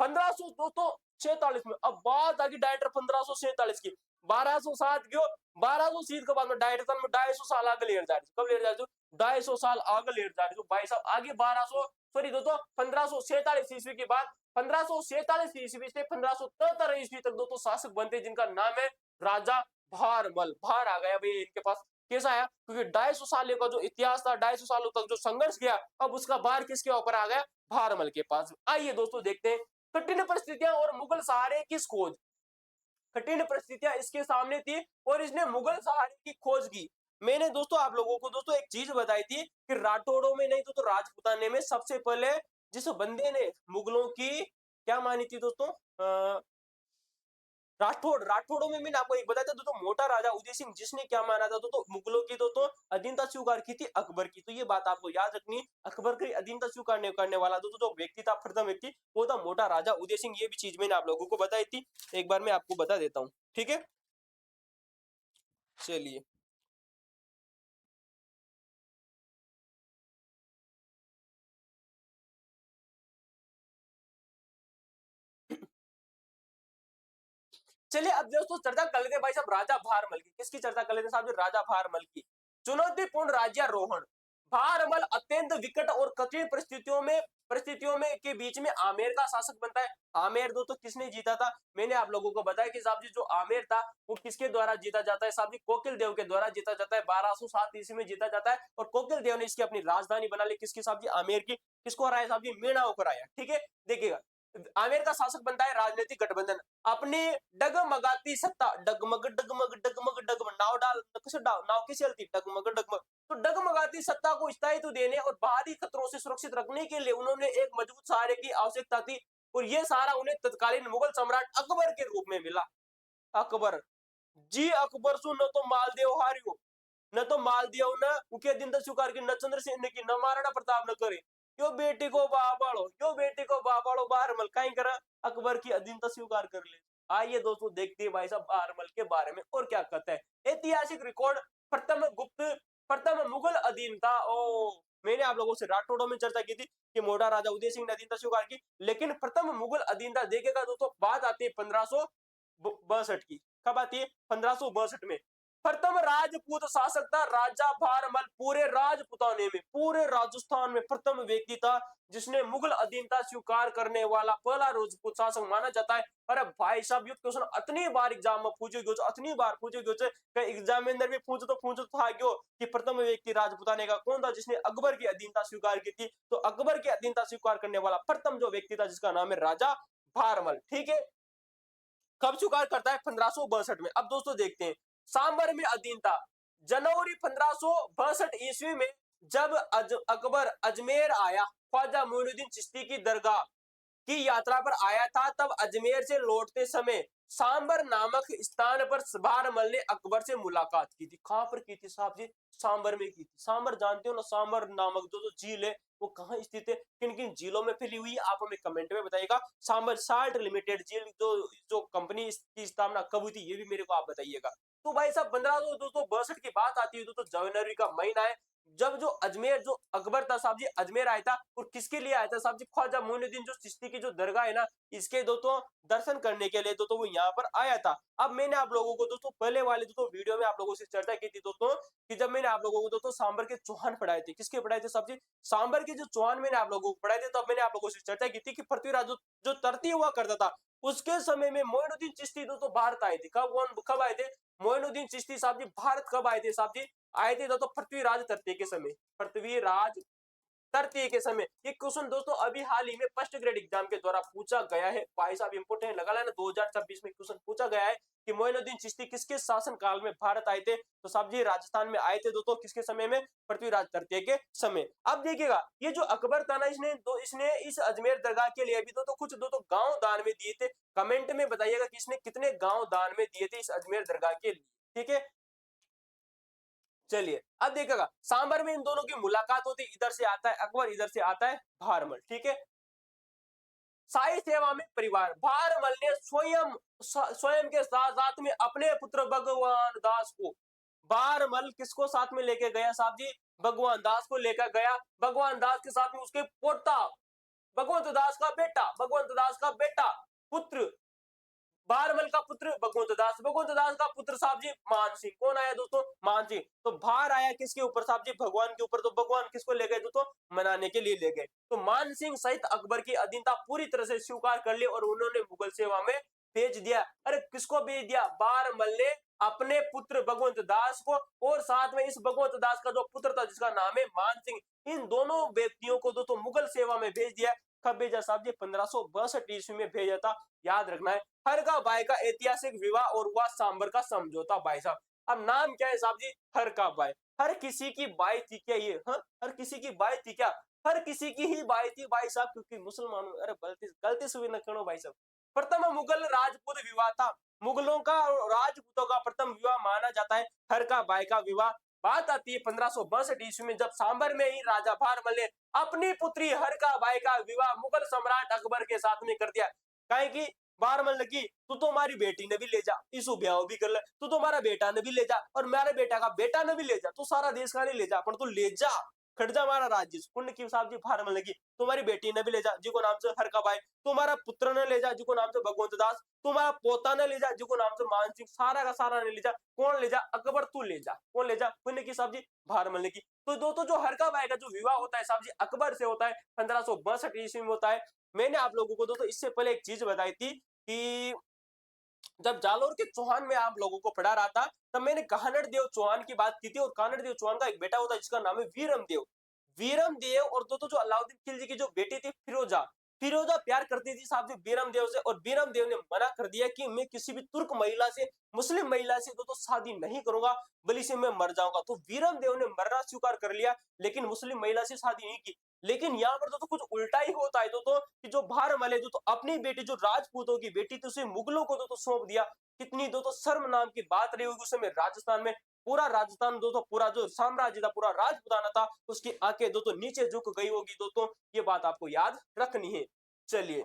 1547 में अब बात आ गई डायरेक्टर 1547 की। 1207 क्यों 1200 सीध के बाद में डायरेक्ट में 250 साल आगे लेट जा रही कब लेट जा रही 250 साल आगे लेट जा रही भाई साहब आगे 1200 सॉरी दोस्तों 1547 ईस्वी के बाद 1547 ईस्वी से 1573 ईस्वी तक दोस्तों शासक बनते जिनका नाम है राजा भारमल। भार आ गया भाई इनके पास कैसा आया क्योंकि 250 साल का जो इतिहास था 250 सालों तक जो संघर्ष किया अब उसका भार किसके ऊपर आ गया भारमल के पास। आइए दोस्तों देखते हैं कठिन परिस्थितियां और मुगल सहारे किस खोज। कठिन परिस्थितियां इसके सामने थी और इसने मुगल सहारे की खोज की। मैंने दोस्तों आप लोगों को दोस्तों एक चीज बताई थी कि राठौड़ों में नहीं तो राजपुताने में सबसे पहले जिस बंदे ने मुगलों की क्या मानी थी दोस्तों राठौड़ों में मैंने आपको एक बताया था दोस्तों मोटा राजा उदय सिंह जिसने क्या माना था दोस्तों मुगलों की दोस्तों अधीनता स्वीकार की थी अकबर की। तो ये बात आपको याद रखनी अकबर की अधीनता स्वीकार करने वाला दोस्तों जो व्यक्ति था प्रथम व्यक्ति वो था मोटा राजा उदय सिंह। ये भी चीज मैंने आप लोगों को बताई थी एक बार मैं आपको बता देता हूँ ठीक है। चलिए चलिए अब दोस्तों चर्चा कर लेते हैं भाई साहब राजा भारमल की। किसकी चर्चा कर लेते हैं साहब जी राजा भारमल की। चुनौतीपूर्ण राज्यारोहण। भारमल अत्यंत विकट और कठिन परिस्थितियों में के बीच में आमेर का शासक बनता है। आमेर दोस्तों किसने जीता था मैंने आप लोगों को बताया कि साहब जी जो आमेर था वो किसके द्वारा जीता जाता है साहब जी कोकिल देव के द्वारा जीता जाता है 1207 ईस्वी में जीता जाता है और कोकिल देव ने इसकी अपनी राजधानी बना ली किसकी साहब जी आमेर की। किसको हराया साहब जी मीणा को हराया ठीक है। देखिएगा आमेर का शासक बनता है राजनीतिक गठबंधन अपनी डगमगाती सत्ता डगमग डगमग डगमग डगमग नाव डाल नाव कैसे चलती डगमग डगमग तो डगमगाती सत्ता को स्थायित्व देने और बाहरी खतरों से सुरक्षित रखने के लिए उन्होंने एक मजबूत सहारे की आवश्यकता थी और यह सहारा उन्हें तत्कालीन मुगल सम्राट अकबर के रूप में मिला। अकबर जी अकबर सु न तो मालदेव हारियो न तो मालदेव न उनके दिन तक स्वीकार की न चंद्रसेन की न महाराणा प्रताप न करे यो बेटी को बाबाड़ो यो बेटी को बाबाड़ो बारमल कहीं करा अकबर की अधीनता स्वीकार कर ले। आइए दोस्तों देखते हैं भाई साहब बारमल के बारे में और क्या कहता है। ऐतिहासिक रिकॉर्ड प्रथम मुगल अधीनता ओ मैंने आप लोगों से राठौड़ों में चर्चा की थी कि मोटा राजा उदय सिंह ने अधीनता स्वीकार की लेकिन प्रथम मुगल अधीनता देखेगा दोस्तों बात आती है 1562 की। कब आती है 1562 में। प्रथम राजपूत शासक था राजा भारमल पूरे राजपुताने में पूरे राजस्थान में प्रथम व्यक्ति था जिसने मुगल अधीनता स्वीकार करने वाला पहला राजपूत शासक माना जाता है। अरे भाई साहब ये क्वेश्चन इतनी बार एग्जाम में पूछे गए इतनी बार पूछे गए एग्जाम में अंदर भी पूछो था क्यों कि प्रथम व्यक्ति राजपुताने का कौन था जिसने अकबर की अधीनता स्वीकार की थी। तो अकबर की अधीनता स्वीकार करने वाला प्रथम जो व्यक्ति था जिसका नाम है राजा भारमल ठीक है। कब स्वीकार करता है 1562 में। अब दोस्तों देखते हैं सांबर में अधीनता जनवरी 1562 ईस्वी में जब अकबर अजमेर आया ख्वाजा मोइनुद्दीन चिश्ती की दरगाह की यात्रा पर आया था तब अजमेर से लौटते समय सांबर नामक स्थान पर भारमल ने अकबर से मुलाकात की थी। कहां पर की थी साहब जी सांबर में की थी। सांबर जानते हो ना सांबर नामक जो झील है वो कहाँ स्थित है किन किन झीलों में फैली हुई है आप हमें कमेंट में बताइएगा। सांबर साल्ट लिमिटेड झील जो जो कंपनी की स्थापना कब हुई थी ये भी मेरे को आप बताइएगा। तो भाई साहब 1562 की बात आती है तो जनवरी का महीना है जब जो अजमेर जो अकबर था साहब जी अजमेर आया था और किसके लिए आया था साहब जी ख्वाजा मोइनुद्दीन जो चिश्ती की जो दरगाह है ना इसके दोस्तों दर्शन करने के लिए दोस्तों वो यहाँ पर आया था। अब मैंने आप लोगों को दोस्तों पहले वाले दोस्तों वीडियो में आप लोगों से चर्चा की थी दोस्तों कि जब मैंने आप लोगों को दोस्तों सांबर के चौहान पढ़ाए थे किसके पढ़ाए थे साहब जी सांबर के जो चौहान मैंने आप लोगों को पढ़ाए थे तब मैंने आप लोगों से चर्चा की थी कि पृथ्वीराज जो तरती हुआ करता था उसके समय में मोइनुद्दीन चिश्ती दोस्तों भारत आए थे। कब आए थे मोइनुद्दीन चिश्ती साहब जी भारत कब आए थे साहब जी आए थे दोस्तों पृथ्वीराज तृतीय के समय पृथ्वीराज तृतीय के समय। ये क्वेश्चन दोस्तों अभी हाल ही में फर्स्ट ग्रेड एग्जाम के द्वारा पूछा गया है भाई साहब इंपोर्टेंट लगा ना 2026 में क्वेश्चन पूछा गया है कि मोइनुद्दीन चिश्ती किसके शासन काल में भारत आए थे तो साहब जी राजस्थान में आए थे दोस्तों किसके समय में पृथ्वीराज तृतीय के समय। अब देखिएगा ये जो अकबर था ना इसने इस अजमेर दरगाह के लिए भी दोस्तों कुछ दोस्तों गांव दान में दिए थे। कमेंट में बताइएगा कि इसने कितने गांव दान में दिए थे इस अजमेर दरगाह के लिए ठीक है। चलिए अब देखिएगा सांबर में इन दोनों की मुलाकात होती इधर से आता है अकबर इधर से आता है भारमल ठीक है। साई सेवा में परिवार भारमल ने स्वयं के साथ साथ में अपने पुत्र भगवान दास को भारमल किसको साथ में लेके गया साहब जी भगवान दास को लेकर गया। भगवान दास के साथ में उसके पोता भगवंत दास का बेटा पुत्र बारमल का पुत्र भगवंत दास, भगवंत दास का पुत्र साहब जी मान सिंह। कौन आया दोस्तों? मान सिंह। तो भार आया किसके ऊपर साहब जी? भगवान के ऊपर। तो भगवान किसको ले गए दोस्तों? मनाने के लिए ले गए। तो मान सिंह सहित अकबर की अधीनता पूरी तरह से स्वीकार कर ली और उन्होंने मुगल सेवा में भेज दिया। अरे किसको भेज दिया? बारमल ने अपने पुत्र भगवंत दास को और साथ में इस भगवंत दास का जो पुत्र था जिसका नाम है मान सिंह, इन दोनों व्यक्तियों को दोस्तों मुगल सेवा में भेज दिया। कब भेजा साहब जी? 1562 ईस्वी में भेजा था। याद रखना है। हर का बाई का ऐतिहासिक विवाह और हुआ सांबर का समझौता भाई साहब। अब नाम क्या है साहब जी? हर का बाई। हर किसी की बाई थी क्या ये? हाँ, हर किसी की बाई थी क्या? हर किसी की ही बाई थी भाई साहब, क्योंकि मुसलमानों, अरे गलती गलती से भी न करो भाई साहब। प्रथम मुगल राजपूत विवाह था। मुगलों का और राजपूतों का प्रथम विवाह माना जाता है हर का बाई का विवाह। बात आती है 1562 ईस्वी में, जब सांबर में ही राजा भारमल ने अपनी पुत्री हर का बाई का विवाह मुगल सम्राट अकबर के साथ में कर दिया। काहे की बारमल लगी, तू तो हमारी बेटी ने भी ले जा, इसु ब्याह भी कर ले, तू तो हमारा बेटा ने भी ले जा और मेरे बेटा का बेटा ने भी ले जा, तू सारा देश का नहीं ले जा पर तू ले जा, खट जा हमारा राज्य। पुण्य की साहब जी बारमल लगी, तुम्हारी बेटी ने भी ले जा जिको नाम से हर का बाई, तुम्हारा पुत्र ने ले जा जिको नाम से भगवंत दास, तुम्हारा पोता ने ले जा जिको नाम से मान सिंह, सारा का सारा ने ले जा। कौन ले जा? अकबर तू ले जा। कौन ले जा? पुण्य की साहब जी बारमल की। तो दोस्तों जो हर का बाई का जो विवाह होता है साहब जी अकबर से होता है, 1562 ईस्वी में होता है। मैंने आप लोगों को दोस्तों इससे पहले एक चीज बताई थी कि जब जालोर के चौहान में आप लोगों को पढ़ा रहा था, तब मैंने कानड़ देव चौहान की बात की थी और कानड़ देव चौहान का एक बेटा होता है जिसका नाम है वीरम देव। वीरम देव और दोस्तों जो अलाउद्दीन खिलजी की जो बेटी थी फिरोजा, फिरोजा प्यार करती थी साहब जी वीरम देव से और वीरम देव ने मना कर दिया कि मैं किसी भी तुर्क महिला से, मुस्लिम महिला से दोस्तों शादी नहीं करूंगा, बल्कि से मैं मर जाऊंगा। तो वीरम देव ने मरना स्वीकार कर लिया लेकिन मुस्लिम महिला से शादी नहीं की। लेकिन यहाँ पर दोस्तों कुछ उल्टा ही होता है दोस्तों कि जो भारमल है दोस्तों अपनी बेटी जो राजपूतों की बेटी थी उसे मुगलों को दोस्तों सौंप दिया। कितनी दोस्तों शर्म नाम की बात रही होगी उस समय राजस्थान में। पूरा राजस्थान दोस्तों, पूरा जो साम्राज्य था, पूरा राजपुताना था, उसकी आंखें दोस्तों नीचे झुक गई होगी दोस्तों। ये बात आपको याद रखनी है। चलिए,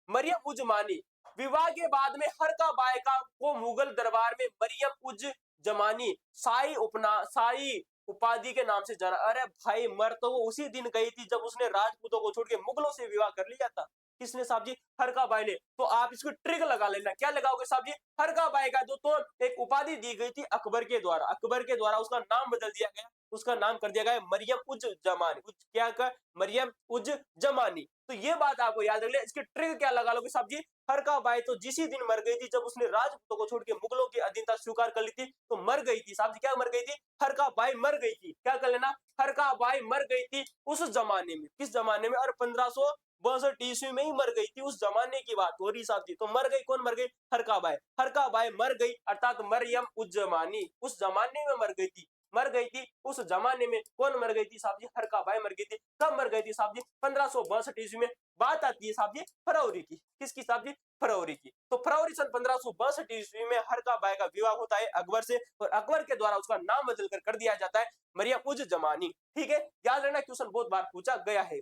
मरियम उज जमानी। विवाह के बाद में हर का बाई का को मुगल दरबार में मरियम उज जमानी शाही उपाधि के नाम से जाना। अरे भाई मर तो वो उसी दिन गई थी जब उसने राजपूतों को छोड़ के मुगलों से विवाह कर लिया था। किसने साहब जी? हर का बाई ने। तो आप इसको ट्रिक लगा लेना। क्या लगाओगे साहब जी? हर का बाई का दोस्तों एक उपाधि दी गई थी अकबर के द्वारा, अकबर के द्वारा उसका नाम बदल दिया गया, उसका नाम कर दिया गया मरियम उज जमानी। क्या कर? मरियम उज जमानी। तो ये बात आपको याद रख ले। इसकी ट्रिक क्या लगा लोगे साहब जी? हर का बाई तो जिसी दिन मर गई थी जब उसने राजपूतों को छोड़ के मुगलों की अधीनता स्वीकार कर ली थी, तो मर गई थी साहब जी। क्या मर गई थी? हर का बाई मर गई थी। क्या कर लेना? हर का बाई मर गई थी उस जमाने में। किस जमाने में? और 1562 ईस्वी में ही मर गई थी। उस जमाने की बात हो रही साहब जी। तो मर गई, कौन मर गई? हर का बाई। हर का बाई मर गई अर्थात मरियम उज जमानी उस जमाने में मर गई थी। मर गई थी उस जमाने में। कौन मर गई थी साहब जी? हर का बाई मर गई थी। कब मर गई थी साहब जी? 1562 ईस्वी में। बात आती है साहब जी फरवरी की। किसकी साहब जी? फरवरी की। तो फरवरी सन 1562 ईस्वी में हर का बाई का विवाह होता है अकबर से और अकबर के द्वारा उसका नाम बदल कर दिया जाता है मरियम उज जमानी। ठीक है, याद रहना, क्वेश्चन बहुत बार पूछा गया है।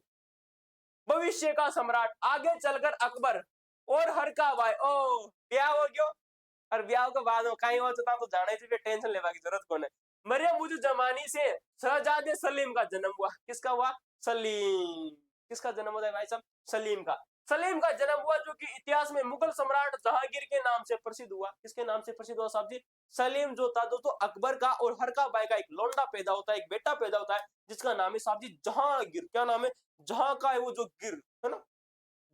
भविष्य का सम्राट आगे चलकर अकबर और हर का बाई। ओ ब्याह हो गयो और ब्याह के बाद कहीं हो तो जाने से टेंशन लेवा की जरूरत कौन है। मरियम उज जमानी से शहजादे सलीम का जन्म हुआ। किसका हुआ? सलीम। किसका जन्म होता है भाई साहब? सलीम का। सलीम का जन्म हुआ जो कि इतिहास में मुगल सम्राट जहांगीर के नाम से प्रसिद्ध हुआ। किसके नाम से प्रसिद्ध हुआ साहब जी? सलीम जो था दोस्तों अकबर का और हर का बाई का एक लौंडा पैदा होता है, एक बेटा पैदा होता है जिसका नाम है साहब जी जहांगीर। क्या नाम है? जहां का है वो जो गिर है ना,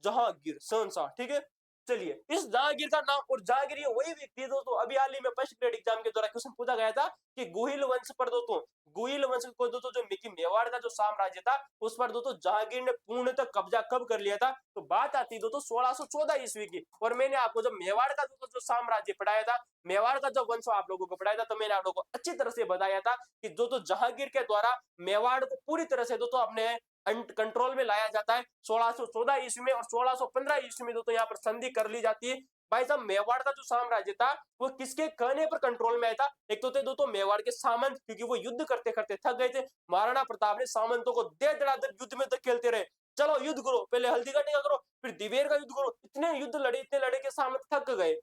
जहांगीर शहनशाह। ठीक है, चलिए इस जहांगीर का नाम, और जहांगीर ये वही व्यक्ति है दोस्तों अभी हाल ही में फर्स्ट ग्रेड एग्जाम के दौरान क्वेश्चन पूछा गया था कि गुहिल वंश पर दोस्तों, गुहिल वंश को दोस्तों जो मिकी मेवाड़ का जो साम्राज्य था उस पर दोस्तों जहांगीर ने पूर्णतः कब्जा कब कर लिया था? तो बात आती है दोस्तों 1614 ईस्वी की। और मैंने आपको जब मेवाड़ का दोस्तों जो साम्राज्य पढ़ाया था, मेवाड़ का जब वंश आप लोगों को पढ़ाया था, तो मैंने आप लोगों को अच्छी तरह से बताया था कि दोस्तों जहांगीर के द्वारा मेवाड़ को पूरी तरह से दोस्तों अपने कंट्रोल में लाया जाता है 1614 ईस्वी में। और 1615 ईस्वी में दोस्तों यहाँ पर संधि कर ली जाती है। भाई साहब मेवाड़ का जो साम्राज्य था वो किसके कहने पर कंट्रोल में आया था? एक तो थे दोस्तों मेवाड़ के सामंत, क्योंकि वो युद्ध करते करते थक गए थे। महाराणा प्रताप ने सामंतों को दे दड़ादड़ युद्ध में खेलते रहे, चलो युद्ध करो, पहले हल्दी का टीका करो, फिर दिवेर का युद्ध करो। इतने युद्ध लड़े, इतने लड़े के सामंत थक गए।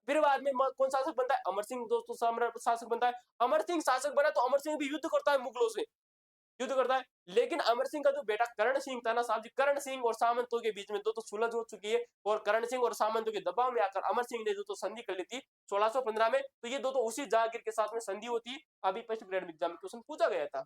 फिर बाद में कौन शासक बनता है? अमर सिंह दोस्तों शासक बनता है। अमर सिंह शासक बना तो अमर सिंह भी युद्ध करता है मुगलों से। युद्ध करता है। लेकिन अमर सिंह का जो बेटा करण सिंह था ना साहब जी, करण सिंह और सामंतों के बीच में तो सुलझ हो चुकी है, और करण सिंह और सामंतों के दबाव में आकर अमर सिंह ने जो संधि कर ली थी 1615 में, तो ये दो उसी जहांगीर के साथ में संधि होती है। अभी फर्स्ट ग्रेड एग्जाम में क्वेश्चन पूछा गया था।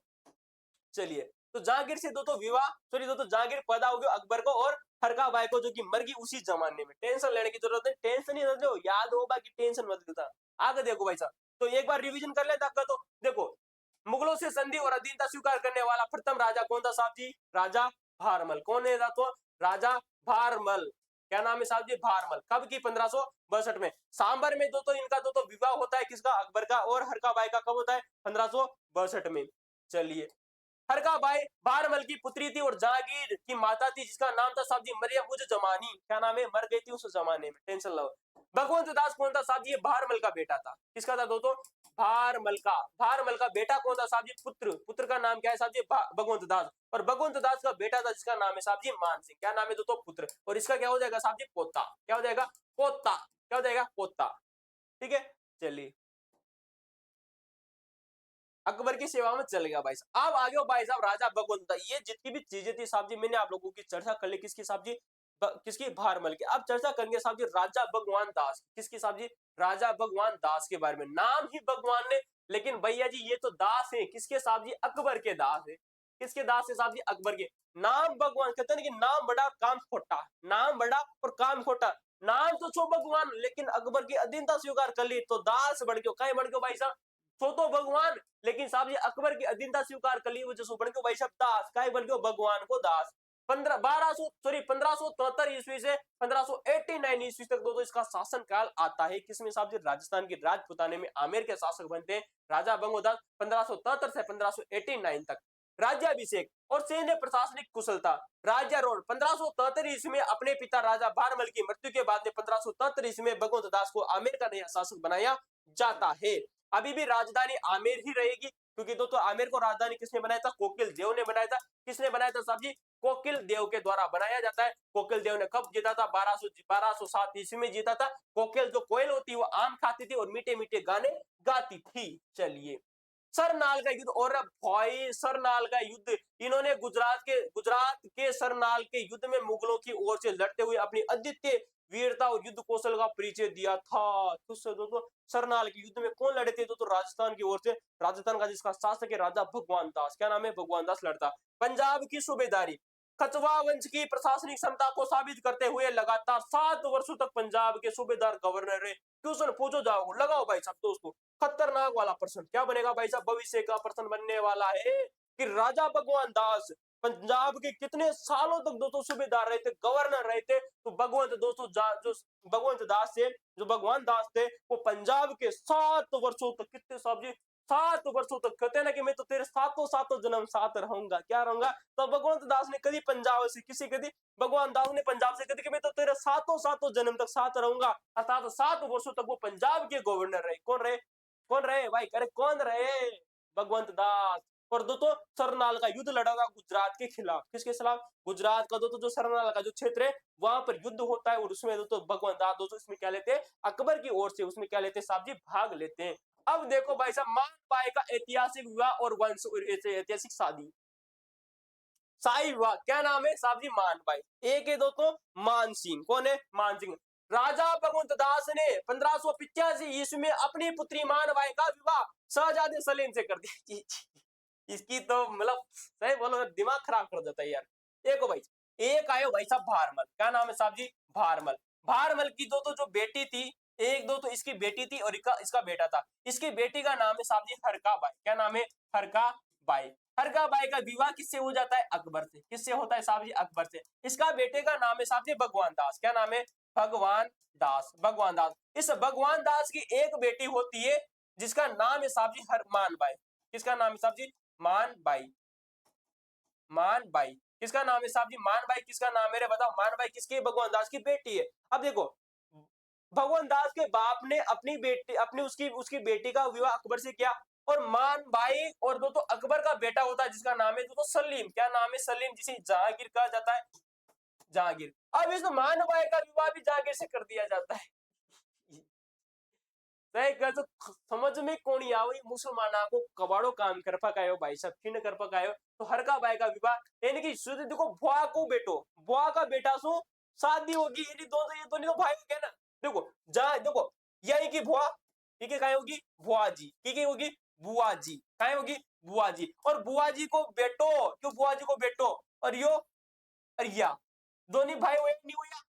चलिए, तो जहांगीर से दो विवाह, सॉरी दो जहांगीर पैदा हो गया अकबर को और हरका बाई को, जो कि मर गई उसी जमाने में। टेंशन लेने की जरूरत नहीं, टेंशन ही लो, याद होगा कि टेंशन मत लेता। आगे देखो भाई साहब, तो एक बार रिवीजन कर लेता तो देखो, मुगलों से संधि और अधीनता स्वीकार करने वाला प्रथम राजा कौन था साहब जी? राजा भारमल। कौन है तो राजा भारमल। क्या नाम है साहब जी? भारमल। कब की? 1562 में। सांबर में दो इनका दो विवाह होता है, किसका? अकबर का, और हरका बाई का कब होता है? 1562 में। चलिए, हरका बाई भारमल की पुत्री थी और जहांगीर की माता थी, जिसका नाम था साहब जी मरियम उज जमानी। क्या नाम है? मर गई थी उस जमाने में, टेंशन लो। भगवंत दास कौन था साहब जी? ये भारमल का बेटा था। किसका था दोस्तों? भारमल का। भारमल का बेटा कौन था साहब जी? पुत्र। पुत्र का नाम क्या है साहब जी? भगवंत दास। और भगवंत दास का बेटा था जिसका नाम है साहब जी मान सिंह। क्या नाम है दोस्तों? पुत्र। और इसका क्या हो जाएगा साहब जी? पोता। क्या हो जाएगा? पोता। क्या हो जाएगा? पोता। ठीक है, चलिए, अकबर की सेवा में चल गया भाई साहब। अब आ गया भाई साहब राजा भगवंत। ये जितनी भी चीजें थी साहब जी, मैंने आप लोगों की चर्चा कर ली। किसकी साहब जी? किसकी? भारमल की। अब चर्चा करेंगे साहब जी राजा भगवान दास। किसकी साहब जी? राजा भगवान दास के बारे में। नाम ही भगवान ने, लेकिन भैया जी ये तो दास है। किसके साहब जी? अकबर के दास है। किसके दास है साहब जी? अकबर के। नाम भगवान, कहते हैं कि नाम बड़ा काम खोटा। नाम बड़ा और काम खोटा। नाम तो छो भगवान, लेकिन अकबर की अधीनता स्वीकार कर ली तो दास बन गयो। कहीं बन गयो भाई साहब? छो तो भगवान, लेकिन साहब जी अकबर की अधीनता स्वीकार कर ली, वजह से बन गयो भाई साहब दास। काय बन गयो? भगवान को दास। 1573 ईस्वी से 1589 ईस्वी तक दोस्तों इसका शासन काल आता है। किसमें साहब जी? राजस्थान की राजपुताने में आमेर के शासक बनते हैं राजा भगवंत। 1573 से 1589 तक राज्याभिषेक और सैन्य प्रशासनिक कुशलता। राज्यारोहण 1573 ईस्वी में अपने पिता राजा भारमल की मृत्यु के बाद में 1573 ईस्वी में भगवंत दास को आमेर का नया शासक बनाया जाता है। अभी भी राजधानी आमेर ही रहेगी, क्योंकि दोस्तों आमेर को राजधानी किसने बनाया था? कोकिल देव ने बनाया था। किसने बनाया था साहब जी? कोकिल देव के द्वारा बनाया जाता है। कोकिल देव ने कब जीता था? 1207 ईस्वी में जीता था। कोकिल जो कोयल होती है वो आम खाती थी और मीठे मीठे गाने गाती थी। चलिए, सरनाल का युद्ध, और भाई सरनाल का युद्ध, इन्होंने गुजरात के सरनाल के युद्ध में मुगलों की ओर से लड़ते हुए अपनी अद्वितीय वीरता और युद्ध कौशल का परिचय दिया था। तो दोस्तों सरनाल के युद्ध में कौन लड़े थे? तो राजस्थान की ओर से, राजस्थान का जिसका शासक है राजा भगवान दास। क्या नाम है? भगवान दास लड़ता। पंजाब की सूबेदारी, कछवा वंश की प्रशासनिक क्षमता को साबित करते हुए लगातार 7 वर्षों तक पंजाब के सूबेदार गवर्नर रहे। क्वेश्चन पूछो जाओ, लगाओ भाई साहब दोस्तों, खतरनाक वाला प्रश्न। क्या बनेगा भाई साहब? भविष्य का प्रश्न बनने वाला है कि राजा भगवान दास पंजाब के कितने सालों तक दोस्तों सूबेदार रहे थे, गवर्नर रहे थे। तो भगवंत दोस्तों जो भगवंत दास थे, जो भगवान दास थे, वो पंजाब के 7 वर्षों तक, कितने साहब जी? 7 वर्षों तक। कहते हैं ना कि मैं तो तेरे सातों सातों जन्म साथ रहूंगा। क्या रहूंगा? तो भगवंत दास ने कभी पंजाब से किसी कभी, भगवान दास ने पंजाब से कभी कि मैं तो तेरे सातों सातों जन्म तक साथ रहूंगा। अर्थात 7 वर्षों तक वो पंजाब के गवर्नर रहे। कौन रहे? कौन रहे भाई? अरे कौन रहे? भगवंत दास। और दोस्तों सरनाल का युद्ध लड़ा था गुजरात के खिलाफ। किसके खिलाफ? गुजरात का दोस्तों जो सरनाल का जो क्षेत्र है वहां पर युद्ध होता है, और उसमें दोस्तों भगवंत दास दोस्तों इसमें क्या लेते हैं? अकबर की ओर से उसमें क्या लेते हैं साहब जी? भाग लेते हैं। अब देखो भाई साहब, मान बाई का ऐतिहासिक विवाह और वंश ऐतिहासिक शादी, शाही विवाह। क्या नाम है साहब जी? मान बाई। एक है दोस्तों मान सिंह। कौन है? मान सिंह। राजा भगवंत दास ने 1585 ईस्वी में अपनी पुत्री मान बाई का विवाह शहजादे सलीम से कर दिया। इसकी तो मतलब सही बोलो दिमाग खराब कर देता है यार। देखो भाई, एक आयो भाई साहब भारमल। क्या नाम है साहब जी? भारमल। भारमल की दो तो जो बेटी थी, एक दो तो इसकी बेटी थी और इसका बेटा था। इसकी बेटी का नाम है साहब जी हरका बाई। क्या नाम है? हरका बाई। हरका बाई का विवाह किससे हो जाता है? अकबर से। किससे होता है साहब जी? अकबर से। इसका बेटे का नाम है साहब जी भगवान दास। क्या नाम है? भगवान दास। भगवान दास। इस भगवान दास की एक बेटी होती है जिसका नाम है साहब जी मान बाई। किसका नाम है साहब जी? मान बाई। मान बाई। किसका नाम है साहब जी? मान बाई। किसका नाम है रे बताओ? मान बाई किसकी? भगवान दास की बेटी है। अब देखो, भगवान दास के बाप ने अपनी बेटी, अपनी उसकी उसकी बेटी का विवाह अकबर से किया, और मान बाई और दो तो अकबर का बेटा होता है जिसका नाम है दो तो सलीम। क्या नाम है? सलीम, जिसे जहांगीर कहा जाता है। जहांगीर। अब इस मान बाई का विवाह भी जहांगीर से कर दिया जाता है। सही कह तो समझ में कौन आवे मुसलमाना को कबाड़ो काम कर पकायो भाई साहब खिन कर पकायो तो हर का भाई का विवाह यानी कि शुद्ध देखो बुआ को बेटो बुआ का बेटा सो शादी होगी ये दोनों ये दोनों भाई हो गए ना। देखो जा देखो यही की बुआ ठीक है काय होगी बुआ जी ठीक है होगी बुआ जी काय होगी बुआ जी और बुआ जी को बेटो क्यों बुआ जी को बेटो और यो अरिया दोनों भाई हुए नहीं हुआ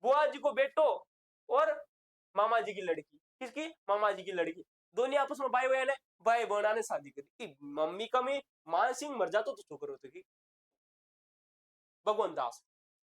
बुआ जी को बेटो और मामा जी की लड़की किसकी मामा जी की लड़की दोनों आपस में भाई बहन है भाई बहना ने शादी करी कि मम्मी का में मान सिंह मर जाता तो छोकर होते की भगवंत दास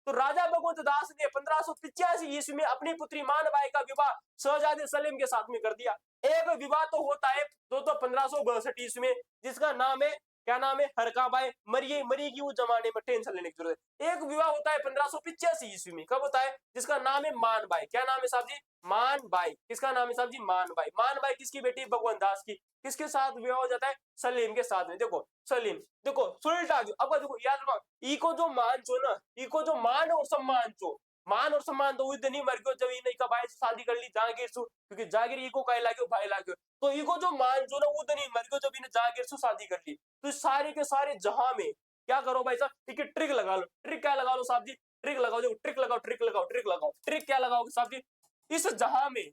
तो राजा भगवंत दास ने 1585 ईस्वी में अपनी पुत्री मानबाई का विवाह शहजादे सलीम के साथ में कर दिया। एक विवाह तो होता है तो 1562 ईस्वी में जिसका नाम है क्या नाम है हरकाबाई मरिए मरिएगी उस जमाने में टेंशन लेने की जरूरत है। एक विवाह होता है 1585 ईस्वी में कब होता है जिसका नाम है मानबाई क्या नाम है साहब जी मानबाई किसका नाम है साहब जी मानबाई मानबाई किसकी बेटी भगवंत दास की किसके साथ विवाह हो जाता है सलीम के साथ में देखो सलीम देखो सुलटा अब देखो याद रखो इको जो मान चो ना इको जो मान और सम्मान चो मान और सम्मान तो उधर नहीं मर गयो जब इन्हें का भाई से शादी कर ली जागीर सु क्योंकि जागीर इको का लागो भाई लागो तो इको जो मान जो ना उधर नहीं मर गयो जब इन्हें जागीर सु शादी कर ली तो सारे के सारे जहां में क्या करो भाई साहब एक ट्रिक लगा लो ट्रिक क्या लगा लो साहब जी ट्रिक लगाओ देखो ट्रिक लगाओ ट्रिक लगाओ ट्रिक लगाओ ट्रिक क्या लगाओगे साहब जी इस जहां में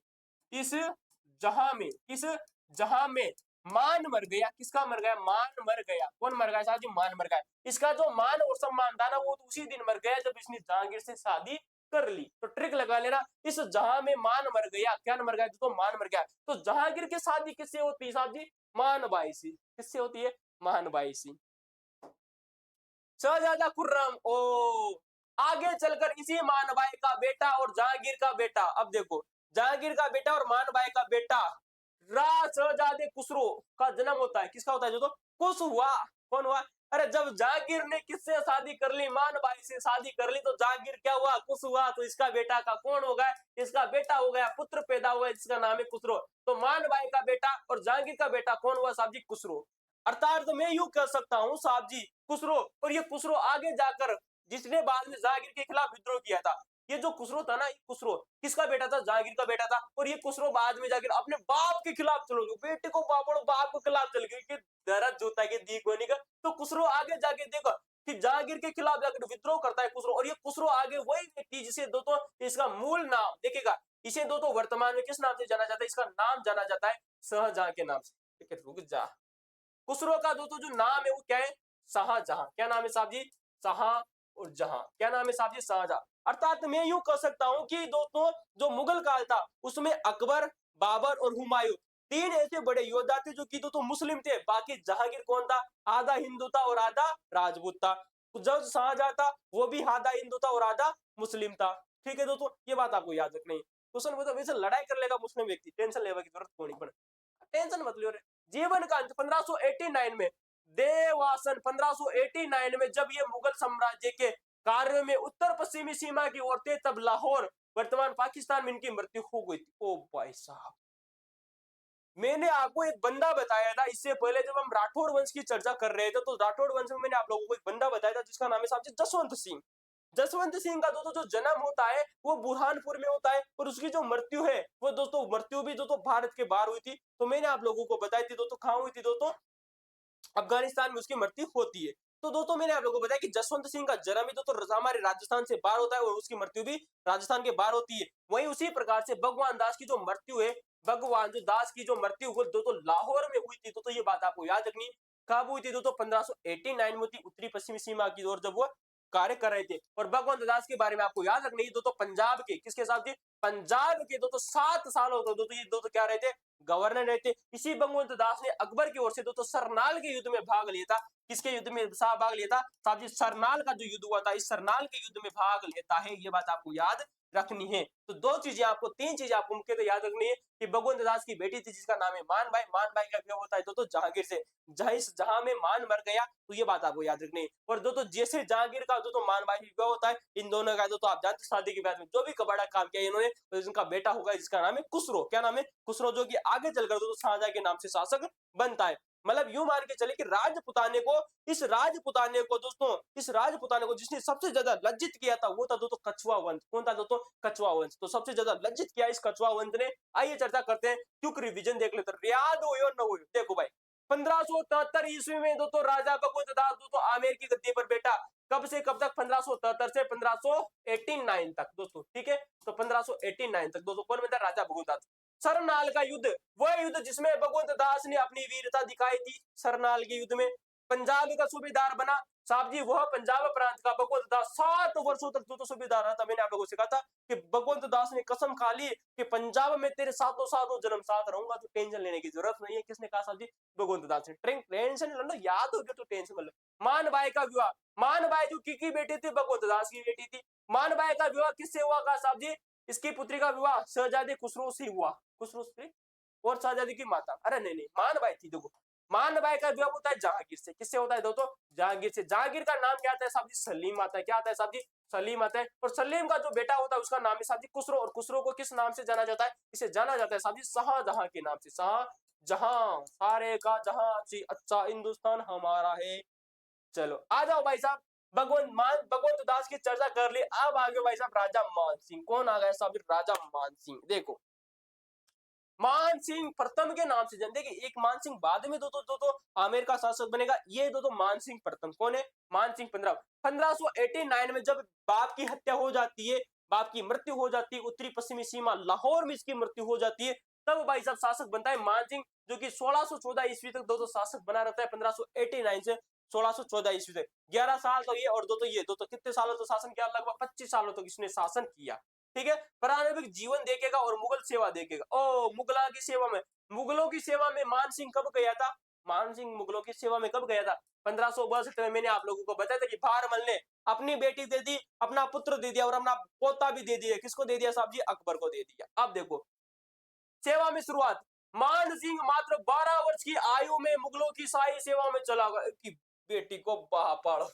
इस जहां में इस जहां में मान मर गया किसका मर गया मान मर गया कौन मर गया साहब जी मान मर गया इसका जो मान और सम्मान था ना वो तो उसी दिन मर गया जब इसने जहांगीर से शादी कर ली तो ट्रिक लगा लेना इस जहां में मान मर गया क्या मर गया तो मान मर गया तो जहांगीर की शादी किससे होती है साहब जी मान बाई सी किससे होती है मान बाई सी शहजादा खुर्रम ओ आगे चलकर इसी मानबाई का बेटा और जहांगीर का बेटा अब देखो जहांगीर का बेटा और मानबाई का बेटा शहजादे खुसरो का जन्म होता है किसका होता है जो तो कुछ हुआ कौन हुआ अरे जब जहांगीर ने किससे शादी कर ली मानबाई से शादी कर ली तो जहांगीर क्या हुआ कुछ हुआ तो इसका बेटा का कौन हो गया इसका बेटा हो गया पुत्र पैदा हुआ जिसका नाम है खुसरो तो मानबाई का बेटा और जहांगीर का बेटा कौन हुआ साहब जी खुसरो अर्थात तो मैं यूं कह सकता हूं साहब जी खुसरो और ये खुसरो आगे जाकर जिसने बाद में जहांगीर के खिलाफ विद्रोह किया था ये जो खुसरो था ना ये खुसरो किसका बेटा था जहांगीर का बेटा था और ये खुसरो बाद में जाकर अपने बाप के खिलाफ चलो गए बेटे को बाप के खिलाफ चल गए कि दरद जूता के दी कोनी का तो खुसरो आगे जाके देखो कि जहांगीर के खिलाफ जाकर विद्रोह करता है खुसरो और ये खुसरो आगे वही व्यक्ति जिसे दोस्तों इसका मूल नाम देखेगा इसे दोस्तों वर्तमान में किस नाम से जाना जाता है इसका नाम जाना जाता है शाहजहां के नाम से ठीक है रुक जा खुसरो का दोस्तों जो नाम है वो क्या है शाहजहां क्या नाम है साहब जी शाह और जहां क्या नाम है साहब जी शाहजहां अर्थात मैं यूं कह सकता हूं कि दोस्तों जो मुगल काल था उसमें अकबर बाबर और हुमायूं तीन ऐसे बड़े योद्धा थे जो कि दोस्तों मुस्लिम थे बाकी जहांगीर कौन था आधा हिंदू था और आधा राजपूत था जब शाहजहां था वो भी आधा हिंदू था और आधा मुस्लिम था ठीक है दोस्तों ये बात आपको याद रखनी है क्वेश्चन मतलब वैसे लड़ाई कर लेगा मुस्लिम व्यक्ति टेंशन लेने की जरूरत नहीं पड़े टेंशन मत लो रे जीवन का अंत 1589 में देवासन 1589 में जब ये मुगल साम्राज्य के कार्यों में उत्तर पश्चिमी सीमा की ओर थे तब लाहौर वर्तमान पाकिस्तान में इनकी मृत्यु हो गई थी ओ भाई साहब मैंने आपको एक बंदा बताया था इससे पहले जब हम राठौड़ वंश की चर्चा कर रहे थे तो राठौड़ वंश में मैंने आप लोगों को एक बंदा बताया था जिसका नाम है साहब जसवंत सिंह जसवंत सिंह का दोस्तों जो जन्म होता है वो बुरहानपुर में होता है और उसकी जो मृत्यु है वो दोस्तों मृत्यु भी दोस्तों भारत के बाहर हुई थी तो मैंने आप लोगों को बताई थी दोस्तों कहां हुई थी दोस्तों अफगानिस्तान में उसकी मृत्यु होती है तो दोस्तों मैंने आप लोगों को बताया कि जसवंत सिंह का जन्म भी दोस्तों हमारे राजस्थान से बाहर होता है और उसकी मृत्यु भी राजस्थान के बाहर होती है वहीं उसी प्रकार से भगवान दास की जो मृत्यु है भगवान जो दास की जो मृत्यु वो दोस्तों लाहौर में हुई थी तो ये बात आपको याद रखनी कब हुई थी दोस्तों 1589 में थी उत्तरी पश्चिमी सीमा की ओर जब वो कार्य कर रहे थे और भगवंत दास के बारे में आपको याद रखनी है दोस्तों पंजाब के किसके साथ थे पंजाब के दोस्तों 7 सालों तक दोस्तों ये दोस्तों क्या रहे थे गवर्नर रहे थे इसी भगवंत दास ने अकबर की ओर से दोस्तों सरनाल के युद्ध में भाग लिया था किसके युद्ध में भाग लिया था साहब जी सरनाल का जो युद्ध हुआ था इस सरनाल के युद्ध में भाग लेता है ये बात आपको याद रखनी है तो दो चीजें आपको तीन चीजें आपको मुख्यतः याद रखनी है कि भगवंत दास की बेटी थी जिसका नाम है मान भाई का विवाह होता है दोस्तों जहांगीर से जहां में मान मर गया तो ये बात आपको याद रखनी है और दोस्तों जैसे जहांगीर का दोस्तों मान भाई विवाह होता है इन दोनों का दोस्तों आप जानते शादी के बाद में जो भी कबाड़ा काम किया इन्होंने तो इनका बेटा होगा जिसका नाम है खुसरो क्या नाम है खुसरो जो कि आगे चलकर दोस्तों शाहजहां के नाम से शासक बनता है मतलब यूं मान के चले कि राजपुताने को इस राजपुताने को जिसने सबसे ज्यादा लज्जित किया था वो था दोस्तों कछुआ वंश कौन था दोस्तों कछुआ वंश तो सबसे ज्यादा लज्जित किया इस कछुआ वंश ने आइए चर्चा करते हैं, क्योंकि रिवीजन देख लेते हैं, याद हो या न हो। देखो भाई 1573 ईस्वी में दोस्तों राजा भगवंत दास दोस्तों आमेर की गद्दी पर बैठा। कब से कब तक? 1573 से 1589 तक दोस्तों, ठीक है। तो 1589 तक दोस्तों कौन बता? राजा भगवंत दास। सरनाल का युद्ध, वह युद्ध जिसमें भगवंत दास ने अपनी वीरता दिखाई थी। सरनाल के युद्ध में पंजाब का सूबेदार बना साहब जी, वह पंजाब प्रांत का भगवंत दास 7 वर्षों तक जो सूबेदार रहा था। मैंने आप लोगों से कहा था कि भगवंत दास ने कसम खा ली कि पंजाब में तेरे साथों साथों जन्म साथ रहूंगा, तो टेंशन लेने की जरूरत नहीं है। किसने कहा साहब जी? भगवंत दास ने। टेंशन लो ना, याद हो गया तो टेंशन मतलब। मान बाई का विवाह, मान बाई जो की बेटी थी भगवंत दास की बेटी थी। मान बाई का विवाह किससे हुआ? कहा साहब जी, इसकी पुत्री का विवाह शहजादे खुसरो से हुआ। खुसरो से और शहजादी की माता, अरे नहीं नहीं, मान बाई थी। देखो मान बाई का विवाह होता है जहांगीर से। किससे होता है दोस्तों? जहांगीर से। जहांगीर का नाम क्या आता है साहब जी? सलीम आता है। क्या आता है साहब जी? सलीम आता है। और सलीम का जो बेटा होता है उसका नाम है साहब जी खुसरो। और खुसरो को किस नाम से जाना जाता है? इसे जाना जाता है साहब जी शाहजहां के नाम से। शाहजहां, सारे का जहां से अच्छा हिंदुस्तान हमारा है। चलो आ जाओ भाई साहब, भगवंत दास की चर्चा कर ली। अब आगे भाई साहब राजा मान सिंह। कौन आ गया साहब? राजा मान सिंह। देखो मान सिंह प्रथम के नाम से जान, देखिए एक मान सिंह बाद में दो आमेर का शासक बनेगा। ये दो मान सिंह प्रथम कौन है? मान सिंह 1589 में जब बाप की हत्या हो जाती है, बाप की मृत्यु हो जाती है, उत्तरी पश्चिमी सीमा लाहौर में इसकी मृत्यु हो जाती है, तब भाई साहब शासक बनता है मान सिंह, जो कि 1614 ईस्वी तक दो शासक बना रहता है। 1589 से 1614 ईस्वी तक 11 साल तो ये और दो कितने सालों तक शासन किया? लगभग 25 सालों तक इसने शासन किया। ठीक है। प्रारंभिक जीवन देखेगा और मुगल सेवा देखेगा। ओ मुगला की सेवा में, मुगलों की सेवा में मान सिंह कब गया था? मान सिंह मुगलों की सेवा में कब गया था? 1562 में। मैंने आप लोगों को बताया था कि भारमल ने अपनी बेटी दे दी, अपना पुत्र दे दिया और अपना पोता भी दे दिया। किसको दे दिया साहब जी? अकबर को दे दिया। अब देखो सेवा में शुरुआत, मान सिंह मात्र 12 वर्ष की आयु में मुगलों की शाही सेवा में चला गया। कि बेटी को बहा पड़ा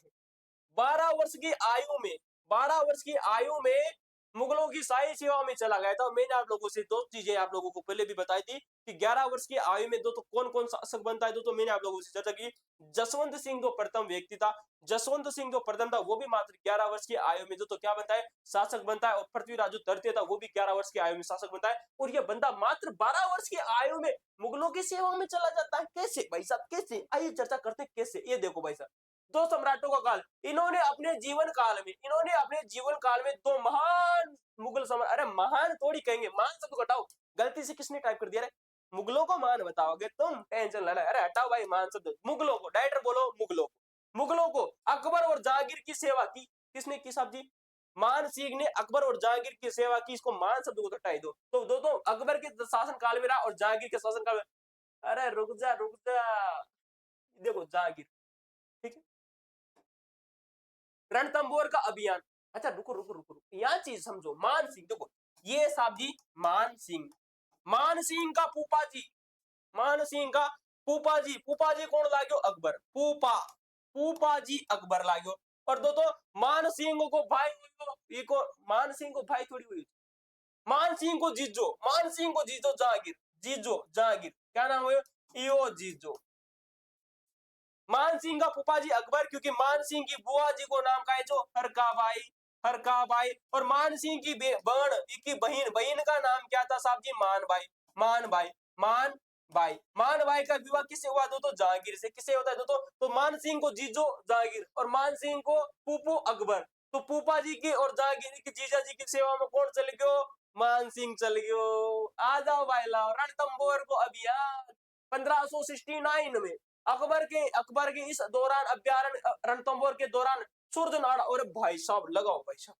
12 वर्ष की आयु में, 12 वर्ष की आयु में मुगलों की शाही सेवा में चला गया था। मैंने आप लोगों से दो चीजें आप लोगों को पहले भी बताई थी कि 11 वर्ष की आयु में दो कौन कौन शासक बनता है। दो मैंने आप लोगों से चर्चा की। जसवंत सिंह जो प्रथम व्यक्ति था, जसवंत सिंह जो प्रथम था, वो भी मात्र 11 वर्ष की आयु में क्या बनता है? शासक बनता है। और पृथ्वीराज जो तृतीय था वो भी 11 वर्ष की आयु में शासक बनता है। और ये बंदा मात्र 12 वर्ष की आयु में मुगलों की सेवा में चला जाता है। कैसे भाई साहब, कैसे? आइए चर्चा करते हैं कैसे। ये देखो भाई साहब, दो सम्राटों का काल, इन्होंने अपने जीवन काल में दो महान मुगल सम्राट, अरे महान थोड़ी कहेंगे, मान शब्द हटाओ, गलती से किसने टाइप कर दिया रे? मुगलों को मान बताओगे तुम, टेंशन लेना। अरे हटाओ भाई मान शब्द, मुगलों को डायरेक्टर बोलो, मुगलों को अकबर और जहांगीर की सेवा की। किसने की साहब जी? मान सिंह ने अकबर और जहांगीर की सेवा की। इसको मान शब्द को हटाई दो। तो दो अकबर के शासन काल में रहा और जहांगीर के शासन काल में। अरे रुक जा, देखो जहांगीर, ठीक है। रणथंभौर का अभियान, अच्छा रुको, यहाँ चीज समझो। मान सिंह देखो, ये साहब जी मान सिंह का फूफा जी, फूफा जी कौन लाग्यो? अकबर। फूफा जी अकबर लाग्यो। और दो मान सिंह को भाई हुई, को मान सिंह को भाई थोड़ी हुई, मान सिंह को जीजो जहांगीर, क्या नाम हुए? इो जीजो। मान सिंह का फूफा जी अकबर, क्योंकि मान सिंह की बुआ जी को नाम का है जो हरका बाई। और मान सिंह की बहन का नाम क्या था साहब जी? मान बाई का विवाह किससे हुआ? दो जहांगीर से। किससे होता है? तो मान सिंह को जीजो जहांगीर और मान सिंह को फूफू अकबर। तो फूफा जी की और जहांगीर की जीजा जी की सेवा में कौन चल गयो? मान सिंह चल गयो। आ जाओ भाई लाओ, रणथंभौर को अभियान 1569 में अकबर के इस दौरान अभ्यारण्य रणथंभौर के दौरान सूरजनाड़ा, और भाई साहब लगाओ भाई साहब,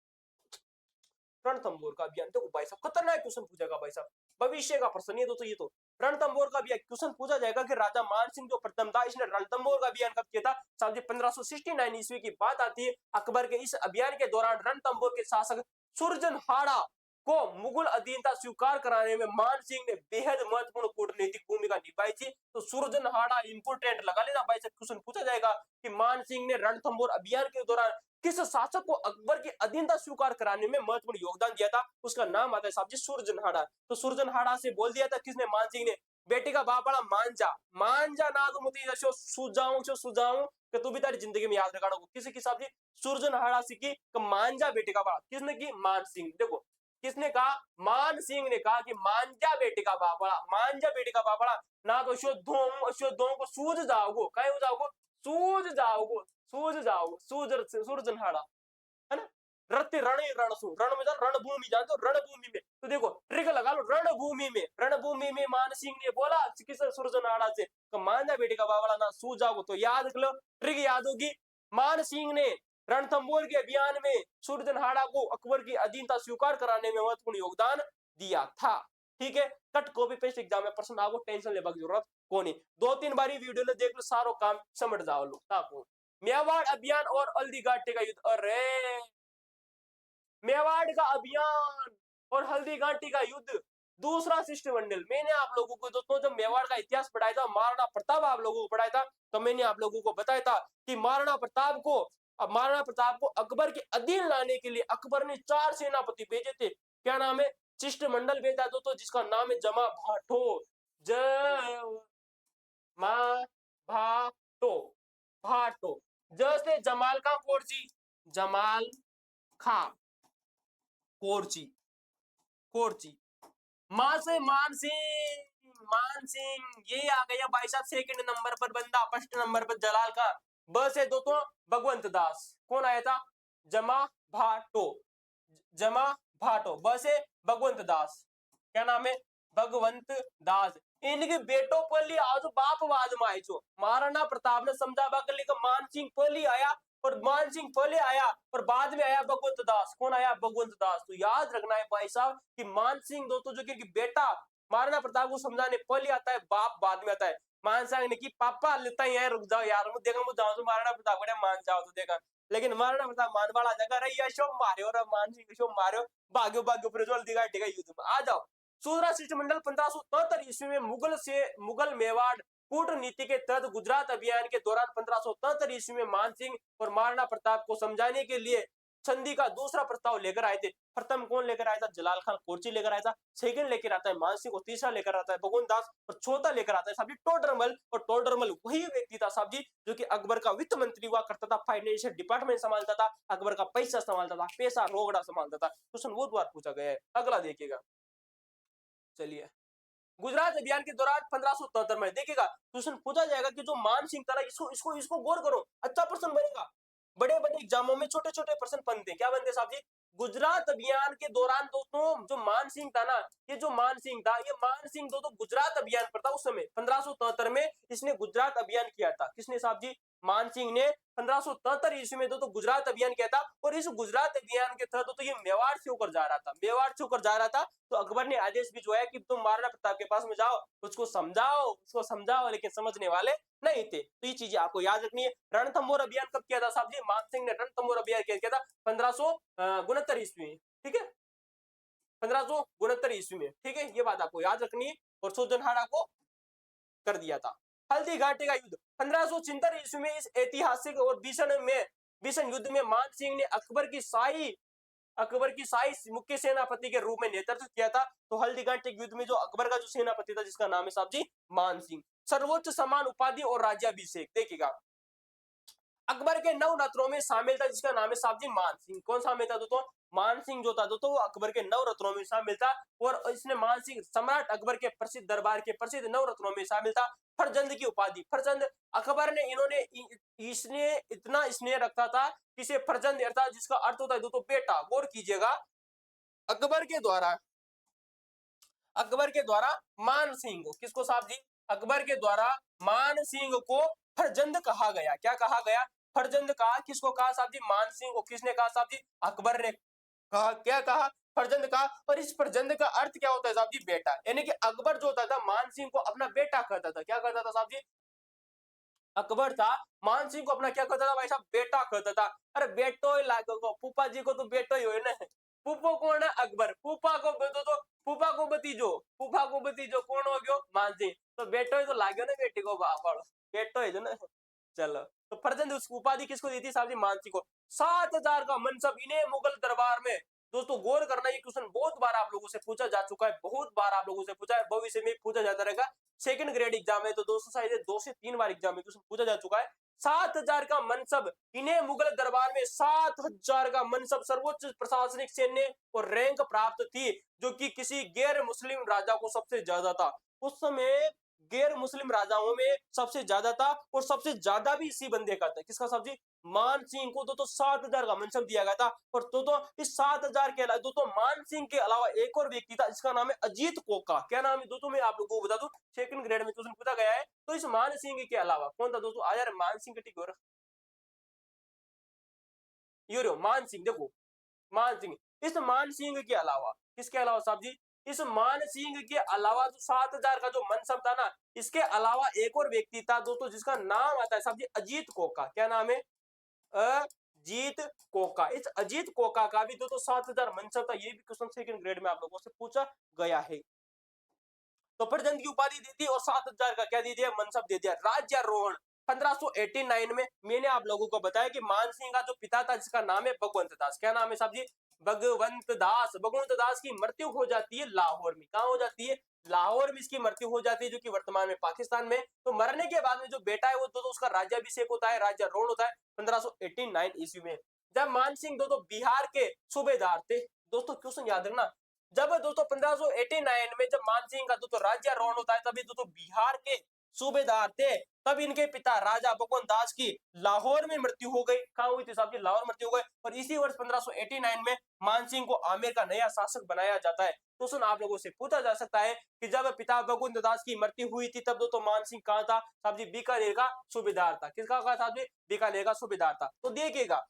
रणथंभौर का अभियान। देखो भाई साहब खतरनाक क्वेश्चन पूछेगा भाई साहब, भविष्य का प्रश्न ये तो रणथंभौर का भी क्वेश्चन पूछा जाएगा कि राजा मान सिंह जो प्रथम था, इसने रणथंभौर का अभियान कब किया था? साल 1569 ईस्वी की बात आती है। अकबर के इस अभियान के दौरान रणथंभौर के शासक सुरजनहाड़ा को मुगल अधीनता स्वीकार कराने में मान सिंह ने बेहद महत्वपूर्ण कूटनीतिक भूमिका निभाई थी। तो सुरजनहाड़ा इंपोर्टेंट लगा लेना भाई साहब, क्वेश्चन पूछा जाएगा कि मान सिंह ने रणथंभौर अभियान के दौरान किस शासक को अकबर की अधीनता स्वीकार कराने में महत्वपूर्ण योगदान दिया था? उसका नाम आता है साहब जी सुरजनहाड़ा। तो सुरजनहाड़ा से बोल दिया था किसने? मान सिंह ने। बेटी का बाप बड़ा मांझा ना तो मुझे जैसे सुझाऊं कि तू भी तारी जिंदगी में याद रखा। किसी की साहब जी सुरजनहाड़ा से की मांझा बेटी का बड़ा, किसने की? मान सिंह। देखो किसने कहा? मान सिंह ने कहा कि मांझा बेटे का बापड़ा, मांझा बेटे का बापड़ा ना तो शोधों को सूझ जाओगो, कहे हो जाओगो, सूझ जाओगो, सूझ जाओगो, सूरजनहाड़ा, है ना। रति रणे रणसु, रण में जा, रणभूमि जानते हो, रणभूमि में, तो देखो ट्रिक लगा लो, रणभूमि में मान सिंह ने बोला किस सुरजनाड़ा से, तो मांझा बेटे का बावड़ा ना सूझ जाओ, तो याद रख लो, ट्रिक याद होगी। मान सिंह ने रणथंबोर के अभियान में सुरजनहाड़ा को अकबर की अधीनता स्वीकार कराने में महत्वपूर्ण योगदान दिया था। ठीक है, कट कॉपी पेस्ट एग्जाम में प्रश्न आपको टेंशन लेने की जरूरत को नहीं, 2-3 बारी वीडियो ने देख लो, सारो काम समझ जाओ लो। मेवाड़ अभियान और हल्दीघाटी का युद्ध, अरे मेवाड़ का अभियान और हल्दीघाटी का युद्ध, दूसरा शिष्टमंडल। मैंने आप लोगों को दोस्तों जब मेवाड़ का इतिहास पढ़ाया था, महाराणा प्रताप आप लोगों को पढ़ाया था, तो मैंने आप लोगों को बताया था कि महाराणा प्रताप को अकबर के अधीन लाने के लिए अकबर ने 4 सेनापति भेजे थे। क्या नाम है? शिष्टमंडल भेजा दोस्तों, जिसका नाम है जमा भाटो, जमा भाटो, भाटो। जैसे जमाल का कोरची, जमाल खा कोरची, कोरची। मां से मान सिंह ये आ गया भाई साहब सेकंड नंबर पर बंदा, फर्स्ट नंबर पर जलाल का। ब से दोस्तों भगवंत दास, कौन आया था? जमा भाटो, जमा भाटो। ब से भगवंत दास, क्या नाम है? भगवंत दास। इनके बेटों पल्ली आज बाप वाद में आई छो, महाराणा प्रताप ने समझावा कर लिया, मान सिंह पल्ली आया, और मान सिंह पहले आया और बाद में आया भगवंत दास। कौन आया? भगवंत दास। तो याद रखना है भाई साहब कि मान सिंह दोस्तों जो कि बेटा महाराणा प्रताप को समझाने पहले आता है, बाप बाद में आता है। मान सिंह ने कि पापा लेता ही है, रुक जाओ यार, मुझे देखा मुझे जाऊं, महाराणा प्रताप को मान जाओ तो देखा, लेकिन महाराणा प्रताप मान वाला जगह रही है, शो मार्यो और मान सिंह शो मार्यो, भाग्यो भाग्यो प्रज्वल दिखा टिका युद्ध में। आ जाओ, सूद्रा शिष्टमंडल 1573 ईस्वी में मुगल मेवाड़ कूटनीति के तहत गुजरात अभियान के दौरान 1573 ईस्वी में मानसिंह और महाराणा प्रताप को समझाने के लिए संधि का दूसरा प्रस्ताव लेकर आए थे। प्रथम कौन लेकर आया था? जलाल खान कोरची लेकर आया था। सेकंड लेकर आता है मानसिंह, और तीसरा लेकर आता है भगवंत दास, और चौथा लेकर आता है साहब जी टोडरमल। और टोडरमल वही व्यक्ति था साहब जी जो कि अकबर का वित्त मंत्री हुआ करता था, फाइनेंशियल डिपार्टमेंट संभालता था, अकबर का पैसा संभालता था, पैसा रोगड़ा संभालता था। क्वेश्चन वो द्वार पूछा गया है, अगला देखिएगा। चलिए, गुजरात अभियान के दौरान 1573 में देखिएगा क्वेश्चन पूछा जाएगा कि जो मान सिंह था, इसको इसको इसको गौर करो, अच्छा प्रश्न बनेगा। बड़े बड़े एग्जामों में छोटे छोटे प्रश्न बनते हैं, क्या बनते हैं साहब जी? गुजरात अभियान के दौरान दोस्तों जो मान सिंह था ना, ये जो मान सिंह था, ये मान सिंह दोस्तों गुजरात अभियान पर था उस समय 1573 में, इसने गुजरात अभियान किया था। किसने साहब जी? मान सिंह ने 1573 ईस्वी में दोस्तों गुजरात अभियान किया था। और इस गुजरात अभियान के तहत दोस्तों ये मेवाड़ से होकर जा रहा था, मेवाड़ से होकर जा रहा था। तो अकबर ने आदेश भिजवाया कि तुम महाराणा प्रताप के पास में जाओ, उसको समझाओ, लेकिन समझने वाले नहीं थे। तो ये चीजें आपको याद रखनी है। रणथंबोर अभियान कब किया था साहब जी? मान सिंह ने रणथंबोर अभियान किया था 1569 ईस्वी में, ठीक है, 1569 ईस्वी में, ठीक है, ये बात आपको याद रखनी है। और सुरजनहाड़ा को कर दिया था। हल्दी घाटी का युद्ध 1576 ईस्वी में, इस ऐतिहासिक और भीषण युद्ध में मान सिंह ने अकबर की शाही मुख्य सेनापति के रूप में नेतृत्व किया था। तो हल्दी घाटी के युद्ध में जो अकबर का जो सेनापति था, जिसका नाम है साहब जी मान सिंह। सर्वोच्च सम्मान उपाधि और राज्याभिषेक देखिएगा, अकबर के 9 रत्नों में शामिल था, जिसका नाम है साहब जी मान सिंह। कौन शामिल था दोस्तों? मान सिंह जो था दोस्तों वो अकबर के 9 रत्नों में शामिल था। और इसने मान सिंह सम्राट अकबर के प्रसिद्ध दरबार के प्रसिद्ध 9 रत्नों में शामिल था। फरजंद की उपाधि, फरजंद अकबर ने इसने इतना स्नेह रखता था, इसे फरजंद अर्थात जिसका अर्थ होता है दोस्तों बेटा। गौर कीजिएगा, अकबर के द्वारा मान सिंह को, किसको साहब जी? अकबर के द्वारा मान सिंह को फरजंद कहा गया। क्या कहा गया? फरजंद कहा। किसको कहा साहब जी? मान सिंह को। किसने कहा साहब जी? अकबर ने कहा। क्या कहा? फरजंद कहा। और इस फरजंद का अर्थ क्या होता है साहब जी? बेटा। यानी कि अकबर जो होता था मान सिंह को अपना बेटा कहता था। क्या कहता था साहब जी? अकबर था मान सिंह को अपना क्या कहता था भाई साहब? बेटा कहता था। अरे बेटो ही लागो, फूफा जी को तो बेटो ही हो ना। फूफो कौन है? अकबर। फूफा को भतीजो कौन हो गयो? मान सिंह। तो बेटो ही तो लाग्यो ना बेटी को, बाप बेटो ही जो ना। चलो, तो फरजंद उस उपाधि किसको दी थी साहब जी? मान सिंह को। 7000 का मनसब इन्हें मुगल दरबार में, दोस्तों गौर करना, ये क्वेश्चन बहुत बार आप लोगों से पूछा जा चुका है, बहुत बार आप लोगों से पूछा है, भविष्य में पूछा जाता रहेगा। सेकंड ग्रेड एग्जाम है तो दोस्तों शायद 2 से 3 बार एग्जाम में क्वेश्चन पूछा जा चुका है। 7,000 का मनसब, इन्हें मुगल दरबार में 7,000 का मनसब, सर्वोच्च प्रशासनिक सैन्य और रैंक प्राप्त थी, जो कि किसी गैर मुस्लिम राजा को सबसे ज्यादा था। उस समय गैर मुस्लिम राजाओं में सबसे ज्यादा था, और सबसे ज्यादा भी इसी बंदे का था। किसका साहब जी? मान सिंह को तो 7,000 का मनसब दिया गया था। और तो इस 7,000 के अलावा तो मान सिंह के अलावा एक और व्यक्ति था, जिसका नाम है अजीत कोका। क्या नाम है दोस्तों? मैं आप लोगों को बता दूं, सेकंड ग्रेड में क्वेश्चन पूछा गया है। तो इस मान सिंह के अलावा कौन था दोस्तों? आ यार मान सिंह का टिक हो रहा, ये रहो मान सिंह, देखो मान सिंह। इस मान सिंह के अलावा, किसके अलावा साहब जी? इस मान सिंह के अलावा जो 7,000 का जो मनसब था ना, इसके अलावा एक और व्यक्ति था दोस्तों, जिसका नाम आता है साहब जी अजीत कोका। क्या नाम है? अजीत कोका। इस अजीत कोका का भी दोस्तों 7,000 मनसब था। ये भी क्वेश्चन सेकंड ग्रेड में आप लोगों से पूछा गया है। तो प्रजंत की उपाधि दी थी, और 7,000 का क्या दे दिया? मनसब दे दिया। राज्यारोहण 1589 में मैंने आप लोगों को बताया कि मान सिंह का जो पिता था, जिसका नाम है भगवंत दास। क्या नाम है साहब जी? भगवंत दास। भगवंत दास की मृत्यु हो जाती है लाहौर में। कहां हो जाती है? लाहौर में इसकी मृत्यु हो जाती है, जो कि वर्तमान में पाकिस्तान में। तो मरने के बाद में जो बेटा है वो तो उसका राज्याभिषेक होता है, राज्यारोहण होता है 1589 ईस्वी में। जब मान सिंह दोस्तों बिहार के सूबेदार थे, दोस्तों क्वेश्चन याद रखना, जब दोस्तों 1589 में जब मानसिंह का दोस्तों राज्यारोहण होता है, तभी दोस्तों बिहार के सूबेदार थे। तब इनके पिता राजा भगवंत दास की लाहौर में मृत्यु हो गई। कहां हुई थी साहब जी? लाहौर मृत्यु हो गई। और इसी वर्ष 1589 में मानसिंह को आमेर का नया शासक बनाया जाता है। तो सुन, आप लोगों से पूछा जा सकता है कि जब पिता भगवंत दास की मृत्यु हुई थी, तब दोस्तों मानसिंह कहां था साहब जी? बीकानेर का सूबेदार था। किसका कहा साहब जी? बीकानेर का सूबेदार था। तो देखिएगा,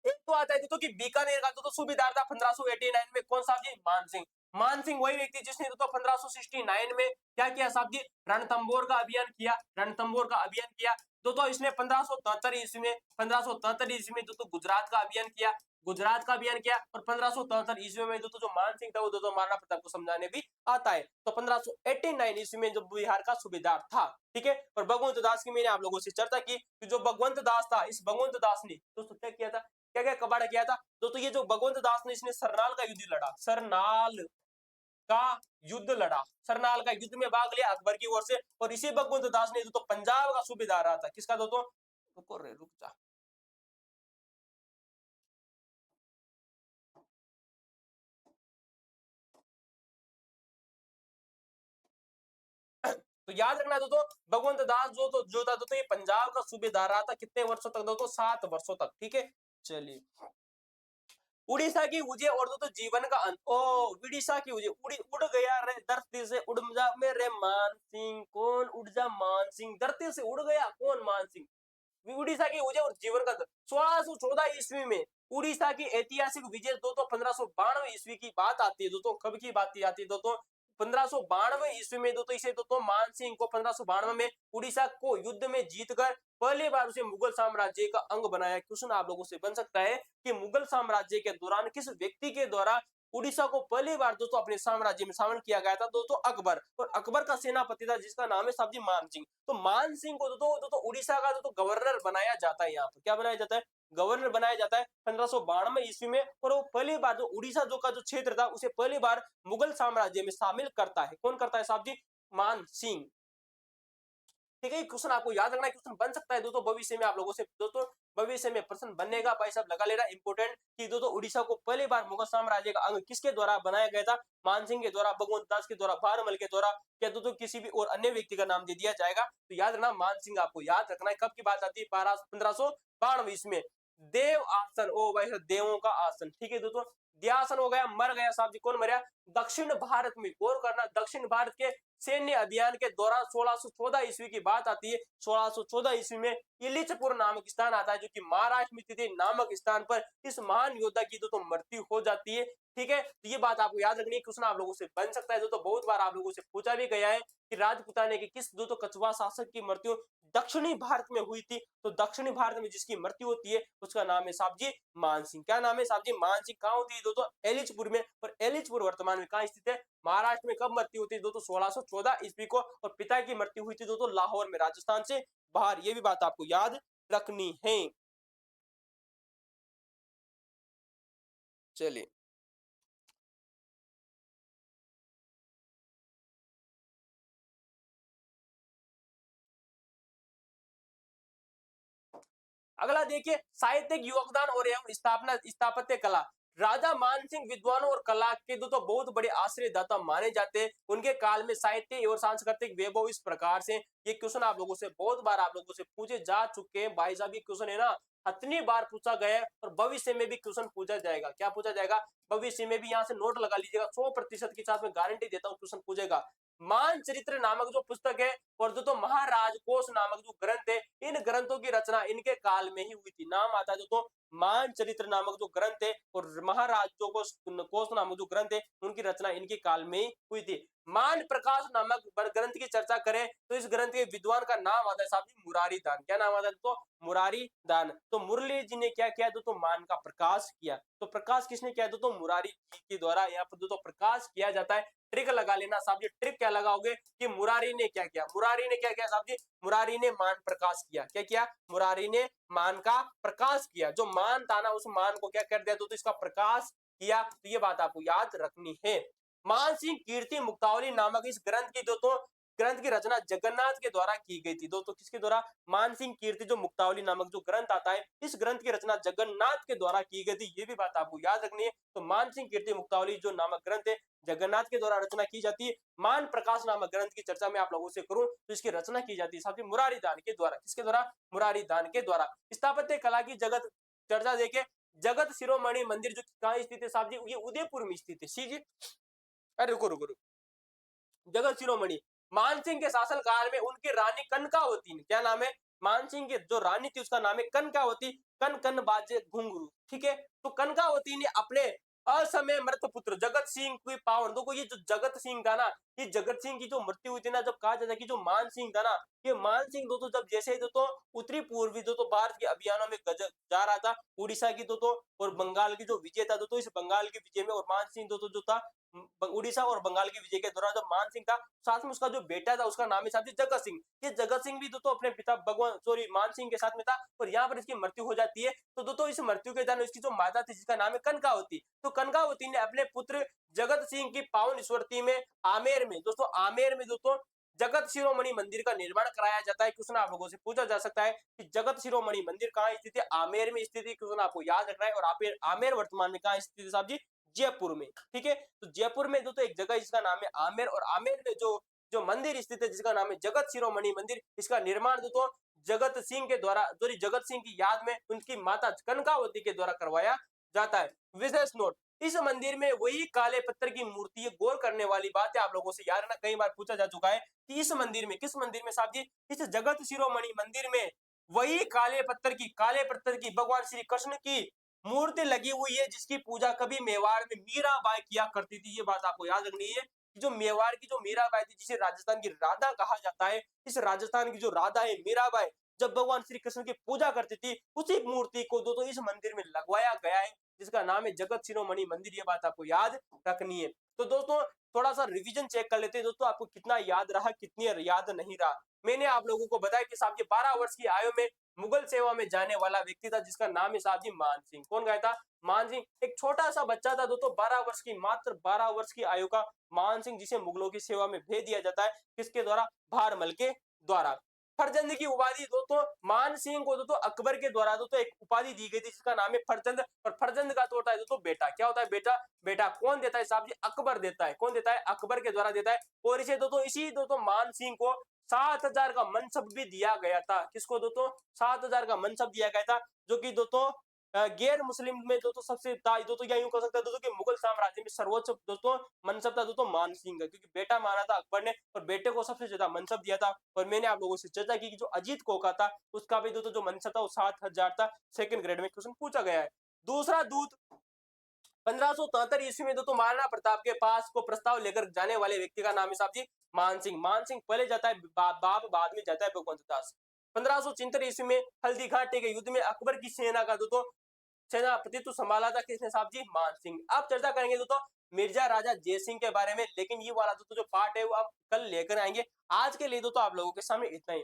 एक तो आता है तो कि बीकानेर का तो सूबेदार था 1589 में, कौन साहब जी? मान सिंह। मान सिंह वही व्यक्ति जिसने तो 1569 में क्या किया साहब जी? रणथंबोर का अभियान किया। रणथंबोर का अभियान किया। तो इसने 1573 ईस्वी में, 1573 ईस्वी में तो गुजरात का अभियान किया। गुजरात का अभियान किया। और 1573 ईस्वी में जो मान सिंह था वो महाराणा प्रताप को समझाने भी आता है। तो 1589 ईस्वी में जो बिहार का सूबेदार था, ठीक है। और भगवंत दास की मैंने आप लोगों से चर्चा की कि जो भगवंत दास था, इस भगवंत दास ने दोस्तों क्या किया था? क्या क्या कबाड़ा किया था दोस्तों? ये जो भगवंत दास ने, इसने सरनाल का युद्ध लड़ा। सरनाल का युद्ध लड़ा। सरनाल का युद्ध में भाग लिया अकबर की ओर से। और इसी भगवंत दास ने दोस्तों पंजाब का सूबेदार रहा था। किसका दोस्तों? रुको रे, रुक जा। तो याद रखना दोस्तों, भगवंत दास जो था दोस्तों, ये पंजाब का सूबेदार रहा था। कितने वर्षों तक दोस्तों? 7 वर्षों तक। ठीक है, चलिए। उड़ीसा की उजे और तो जीवन का अंत। ओ, उड़ीसा की उजे उड़ गया रे धरती से, उड़ जा मेरे मान सिंह। कौन उड़ जा? मान सिंह। धरती से उड़ गया कौन? मान सिंह। उड़ीसा की उजे और जीवन का अंत। 1614 ईस्वी में उड़ीसा की ऐतिहासिक विजय दोस्तों 1592 ईस्वी की बात आती है दोस्तों। कब की बात आती है दोस्तों? 1592 ईस्वी में दोस्तों। इसे दोस्तों मान सिंह को 1592 में उड़ीसा को युद्ध में जीतकर पहली बार उसे मुगल साम्राज्य का अंग बनाया। क्वेश्चन आप लोगों से बन सकता है कि मुगल साम्राज्य के दौरान किस व्यक्ति के द्वारा उड़ीसा को पहली बार दोस्तों अपने साम्राज्य में शामिल किया गया था? दोस्तों अकबर। और अकबर का सेनापति था, जिसका नाम है साहब जी मान सिंह। तो मान सिंह को दोस्तों उड़ीसा का दोस्तों गवर्नर बनाया जाता है। यहाँ पर क्या बनाया जाता है? गवर्नर बनाया जाता है 1592 ईस्वी में। और वो पहली बार जो उड़ीसा जो क्षेत्र था, उसे पहली बार मुगल साम्राज्य में शामिल करता है। कौन करता है साहब जी? मान सिंह। ठीक है, क्वेश्चन आपको याद रखना है। क्वेश्चन बन सकता है दोस्तों भविष्य में आप लोगों से। दोस्तों भविष्य में प्रश्न बनने का भाई साहब लगा लेना इंपोर्टेंट, कि दोस्तों उड़ीसा को पहली बार मुगल साम्राज्य का अंग किसके द्वारा बनाया गया था? मान सिंह के द्वारा, भगवंत दास के द्वारा, भारमल के द्वारा, या दोस्तों किसी भी और अन्य व्यक्ति का नाम दे दिया जाएगा। तो याद रखना, मान सिंह आपको याद रखना है। कब की बात आती है? 1592 ईस्वी में। देव आसन, ओ भाई देवों का आसन। ठीक है दोस्तों, दियासन हो गया, मर गया साहब जी। कौन मरा? दक्षिण भारत में। गौर करना, दक्षिण भारत के सैन्य अभियान के दौरान 1614 ईस्वी की बात आती है। 1614 ईस्वी में इलिचपुर नामक स्थान आता है, जो कि महाराष्ट्र में स्थित नामक स्थान पर इस महान योद्धा की दोस्तों मृत्यु हो जाती है। ठीक है, तो ये बात आपको याद रखनी है। क्वेश्चन आप लोगों से बन सकता है दोस्तों, बहुत बार आप लोगों से पूछा भी गया है कि राजपुताने के किस दोस्तों कछुआ शासक की मृत्यु दक्षिणी भारत में हुई थी? तो दक्षिणी भारत में जिसकी मृत्यु होती है, उसका नाम है साहब जी मान सिंह। क्या नाम है साहब जी? मान सिंह। कहां होती है दोस्तों? एलिचपुर में। और एलिचपुर वर्तमान में कहां स्थित है? महाराष्ट्र में। कब मृत्यु होती है दोस्तों? 1614 ईस्वी को। और पिता की मृत्यु हुई थी दोस्तों लाहौर में, राजस्थान से बाहर। ये भी बात आपको याद रखनी है। चलिए। अगला देखिए साहित्यिक योगदान और एवं स्थापना स्थापत्य कला। राजा मानसिंह विद्वानों और कला के तो बहुत बड़े आश्रयदाता माने जाते हैं। उनके काल में साहित्य और सांस्कृतिक वैभव इस प्रकार से, ये क्वेश्चन आप लोगों से बहुत बार आप लोगों से पूछे जा चुके हैं भाई साहब। ये क्वेश्चन है ना इतनी बार पूछा गया है और भविष्य में भी क्वेश्चन पूछा जाएगा। क्या पूछा जाएगा? भविष्य में भी। यहाँ से नोट लगा लीजिएगा, 100% के साथ में गारंटी देता हूँ क्वेश्चन पूछेगा। मानचरित्र नामक जो पुस्तक है और जो महाराज कोश नामक जो ग्रंथ है, इन ग्रंथों की रचना इनके काल में ही हुई थी। नाम आता है जो मानचरित्र नामक जो ग्रंथ है और महाराज जो कोश नामक जो ग्रंथ है, उनकी रचना इनके काल में ही हुई थी। मान प्रकाश नामक ग्रंथ की चर्चा करें तो इस ग्रंथ के विद्वान का नाम आता है साहब जी मुरारी दान। क्या नाम आता है? तो मुरारी दान। तो मुरली जी ने क्या किया? तो मान का प्रकाश किया। तो प्रकाश किसने किया? तो मुरारी जी के द्वारा यहाँ पर तो प्रकाश किया जाता है। ट्रिक लगा लेना साहब जी। ट्रिक क्या लगाओगे कि मुरारी ने क्या किया? मुरारी ने क्या किया साहब जी? मुरारी ने मान प्रकाश किया। क्या किया? मुरारी ने मान का प्रकाश किया। जो मान था ना, उस मान को क्या कर दिया? तो इसका प्रकाश किया। तो ये बात आपको याद रखनी है। मानसिंह कीर्ति मुक्तावली नामक इस ग्रंथ की ग्रंथ की रचना जगन्नाथ के द्वारा की गई थी। दोस्तों किसके द्वारा? मानसिंह कीर्ति जो मुक्तावली नामक जो ग्रंथ आता है, इस ग्रंथ की रचना जगन्नाथ के द्वारा की गई थी। ये भी बात आपको याद रखनी है। तो मानसिंह कीर्ति मुक्तावली जो नामक ग्रंथ है, जगन्नाथ के द्वारा रचना की जाती है। मान प्रकाश नामक ग्रंथ की चर्चा मैं आप लोगों से करूं तो इसकी रचना की जाती है साहब जी मुरारी दान के द्वारा। किसके द्वारा? मुरारी दान के द्वारा। स्थापत्य कला की जगत चर्चा देखे, जगत शिरोमणि मंदिर जो कहाँ स्थित है साहब जी? ये उदयपुर में स्थित है। सी जी, अरे रुको रुको रुको, जगत शिरोमणि मानसिंह के शासन काल में उनकी रानी कनकावती ने, क्या नाम है? मानसिंह की जो रानी थी उसका नाम है कनकावती। कन कन बाजे घुंघरू। ठीक है, तो कनकावती ने अपने असमय मृत पुत्र जगत सिंह की पावन, देखो ये जो जगत सिंह था ना, ये जगत सिंह की जो मृत्यु हुई थी ना, जब कहा जाता है कि जो मान सिंह था ना, ये मान सिंह दोस्तों जब जैसे उत्तरी पूर्वी भारत के अभियानों में जा रहा था, उड़ीसा की और बंगाल की जो विजय था इस बंगाल के विजय में, और मान सिंह दोस्तों जो था उड़ीसा और बंगाल के विजय के दौरान जब मान सिंह था, साथ में उसका जो बेटा था उसका नाम है साहब जी जगत सिंह। ये जगत सिंह भी दोस्तों अपने पिता भगवान मान सिंह के साथ में था और यहाँ पर इसकी मृत्यु हो जाती है। तो दोस्तों इस मृत्यु के दौरान इसकी जो माता थी जिसका नाम है कनकावती, तो कनकावती ने अपने पुत्र जगत सिंह की पावन स्मृति में आमेर में दोस्तों जगत शिरोमणि मंदिर का निर्माण कराया जाता है। क्वेश्चन आप लोगों से पूछा जा सकता है कि जगत शिरोमणि मंदिर कहाँ स्थित है? आमेर में स्थित है। क्वेश्चन आपको याद रखना है। और आमेर वर्तमान में कहाँ स्थित है साहब जी? जयपुर में। ठीक है, तो जयपुर में दोस्तों एक जगह जिसका नाम है आमेर, और आमेर में जो जो मंदिर स्थित है जिसका नाम है जगत शिरोमणि मंदिर, इसका निर्माण दोस्तों जगत सिंह के द्वारा, जगत सिंह की याद में उनकी माता कनकावती के द्वारा करवाया जाता है। विशेष नोट, इस मंदिर में वही काले पत्थर की मूर्ति है। गौर करने वाली बात है, आप लोगों से याद रखना, कई बार पूछा जा चुका है कि इस मंदिर में, किस मंदिर में साहब जी? इस जगत शिरोमणि मंदिर में वही काले पत्थर की भगवान श्री कृष्ण की मूर्ति लगी हुई है जिसकी पूजा कभी मेवाड़ में मीराबाई किया करती थी। ये बात आपको याद रखनी है कि जो मेवाड़ की जो मीराबाई थी, जिसे राजस्थान की राधा कहा जाता है, इस राजस्थान की जो राधा है मीराबाई, जब भगवान श्री कृष्ण की पूजा करती थी, उसी मूर्ति को दोस्तों इस मंदिर में लगवाया गया है जिसका नाम है जगत शिरोमणि मंदिर। ये बात आपको याद रखनी है। तो दोस्तों थोड़ा सा रिवीजन चेक कर लेते हैं दोस्तों, आपको कितना याद रहा, कितनी याद नहीं रहा। मैंने आप लोगों को बताया कि साहब जी 12 वर्ष की आयु में मुगल सेवा में जाने वाला व्यक्ति था जिसका नाम है साहब जी मान सिंह। कौन गया था? मान सिंह। एक छोटा सा बच्चा था दोस्तों, 12 वर्ष की, मात्र 12 वर्ष की आयु का मान सिंह, जिसे मुगलों की सेवा में भेज दिया जाता है। किसके द्वारा? भारमल के द्वारा। फरजंद की उपाधि दोस्तों मान सिंह को दोस्तों अकबर के द्वारा दोस्तों एक उपाधि दी गई थी जिसका नाम है फरजंद, और फरजंद का तो होता है दोस्तों बेटा। क्या होता है? बेटा। बेटा कौन देता है साहब जी? अकबर देता है। कौन देता है? अकबर के द्वारा देता है। और इसे दोस्तों मान सिंह को 7,000 का मनसब भी दिया गया था। किसको दोस्तों? 7,000 का मनसब दिया गया था, जो कि दोस्तों गैर मुस्लिम में दोस्तों सबसे दोस्तों या यूं कह सकते हैं दोस्तों कि मुगल साम्राज्य में सर्वोच्च दोस्तों मनसब था दोस्तों मान सिंह का, क्योंकि बेटा माना था अकबर ने और बेटे को सबसे ज्यादा मनसब दिया था। और मैंने आप लोगों से चर्चा की कि जो अजीत कोका था उसका भी दोस्तों जो मनसब था वो 7,000 था। सेकंड ग्रेड में क्वेश्चन पूछा गया है। दूसरा दूत 1573 ईस्वी में दोस्तों महाराणा प्रताप के पास को प्रस्ताव लेकर जाने वाले व्यक्ति का नाम है साहब जी मान सिंह। मान सिंह पहले जाता है बाप, बाद में जाता है भगवंत दास। 1573 ईस्वी में हल्दी घाटी के युद्ध में अकबर की सेना का दोस्तों सेनापति तो संभाला था किसने साहब जी? मान सिंह। अब चर्चा करेंगे दोस्तों मिर्जा राजा जय सिंह के बारे में, लेकिन ये वाला दोस्तों जो पार्ट है वो आप कल लेकर आएंगे। आज के लिए दोस्तों आप लोगों के सामने इतना ही।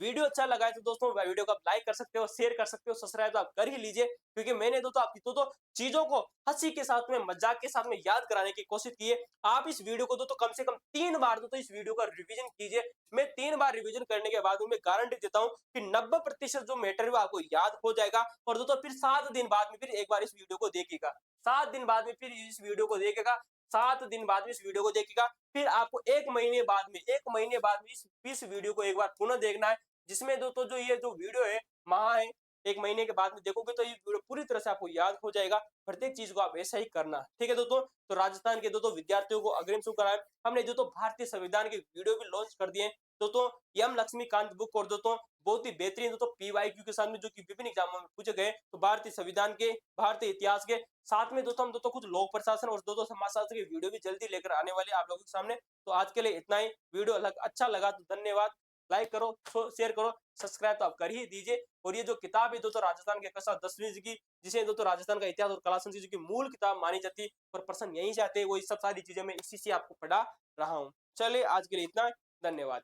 वीडियो अच्छा लगा है तो दोस्तों वीडियो को आप लाइक कर सकते हो, शेयर कर सकते हो, सब्सक्राइब तो आप कर ही लीजिए, क्योंकि मैंने दोस्तों आपकी तो चीजों को हंसी के साथ में, मजाक के साथ में याद कराने की कोशिश की है। आप इस वीडियो को दोस्तों कम से कम 3 बार दोस्तों इस वीडियो का रिवीजन कीजिए। मैं 3 बार रिवीजन करने के बाद मैं गारंटी देता हूं कि 90% जो मैटर है वो आपको याद हो जाएगा। और दोस्तों फिर 7 दिन बाद में फिर एक बार इस वीडियो को देखिएगा, 7 दिन बाद में फिर इस वीडियो को देखेगा, 7 दिन बाद में इस वीडियो को देखेगा, फिर आपको 1 महीने बाद में, 1 महीने बाद में इस वीडियो को एक बार पुनः देखना है, जिसमें दोस्तों जो ये जो वीडियो है महा है, 1 महीने के बाद में देखोगे तो ये वीडियो पूरी तरह से आपको याद हो जाएगा। प्रत्येक चीज को आप ऐसा ही करना, ठीक है दोस्तों। तो राजस्थान के दोस्तों विद्यार्थियों को अग्रिम शुभकामनाएं। हमने दोस्तों भारतीय संविधान के वीडियो भी लॉन्च कर दिए दोस्तों। एम लक्ष्मीकांत बुक और दोस्तों बहुत ही बेहतरीन दोस्तों पीवाईक्यू के साथ में जो कि विभिन्न एग्जामों में पूछे गए, तो भारतीय संविधान के, भारतीय इतिहास के साथ में दोस्तों हम दोस्तों कुछ लोक प्रशासन और दोस्तों समाजशास्त्र के वीडियो भी जल्दी लेकर आने वाले आप लोगों के सामने। तो आज के लिए इतना ही। वीडियो अच्छा लगा तो धन्यवाद, लाइक करो, शेयर करो, सब्सक्राइब तो आप कर ही दीजिए। और ये जो किताब है दोस्तों राजस्थान के कक्षा 10वीं की, जिसे दोस्तों राजस्थान का इतिहास और कला संस्कृति की मूल किताब मानी जाती है, और प्रश्न यही चाहते हैं, वो सब सारी चीजें मैं इसी से आपको पढ़ा रहा हूँ। चलिए आज के लिए इतना, धन्यवाद।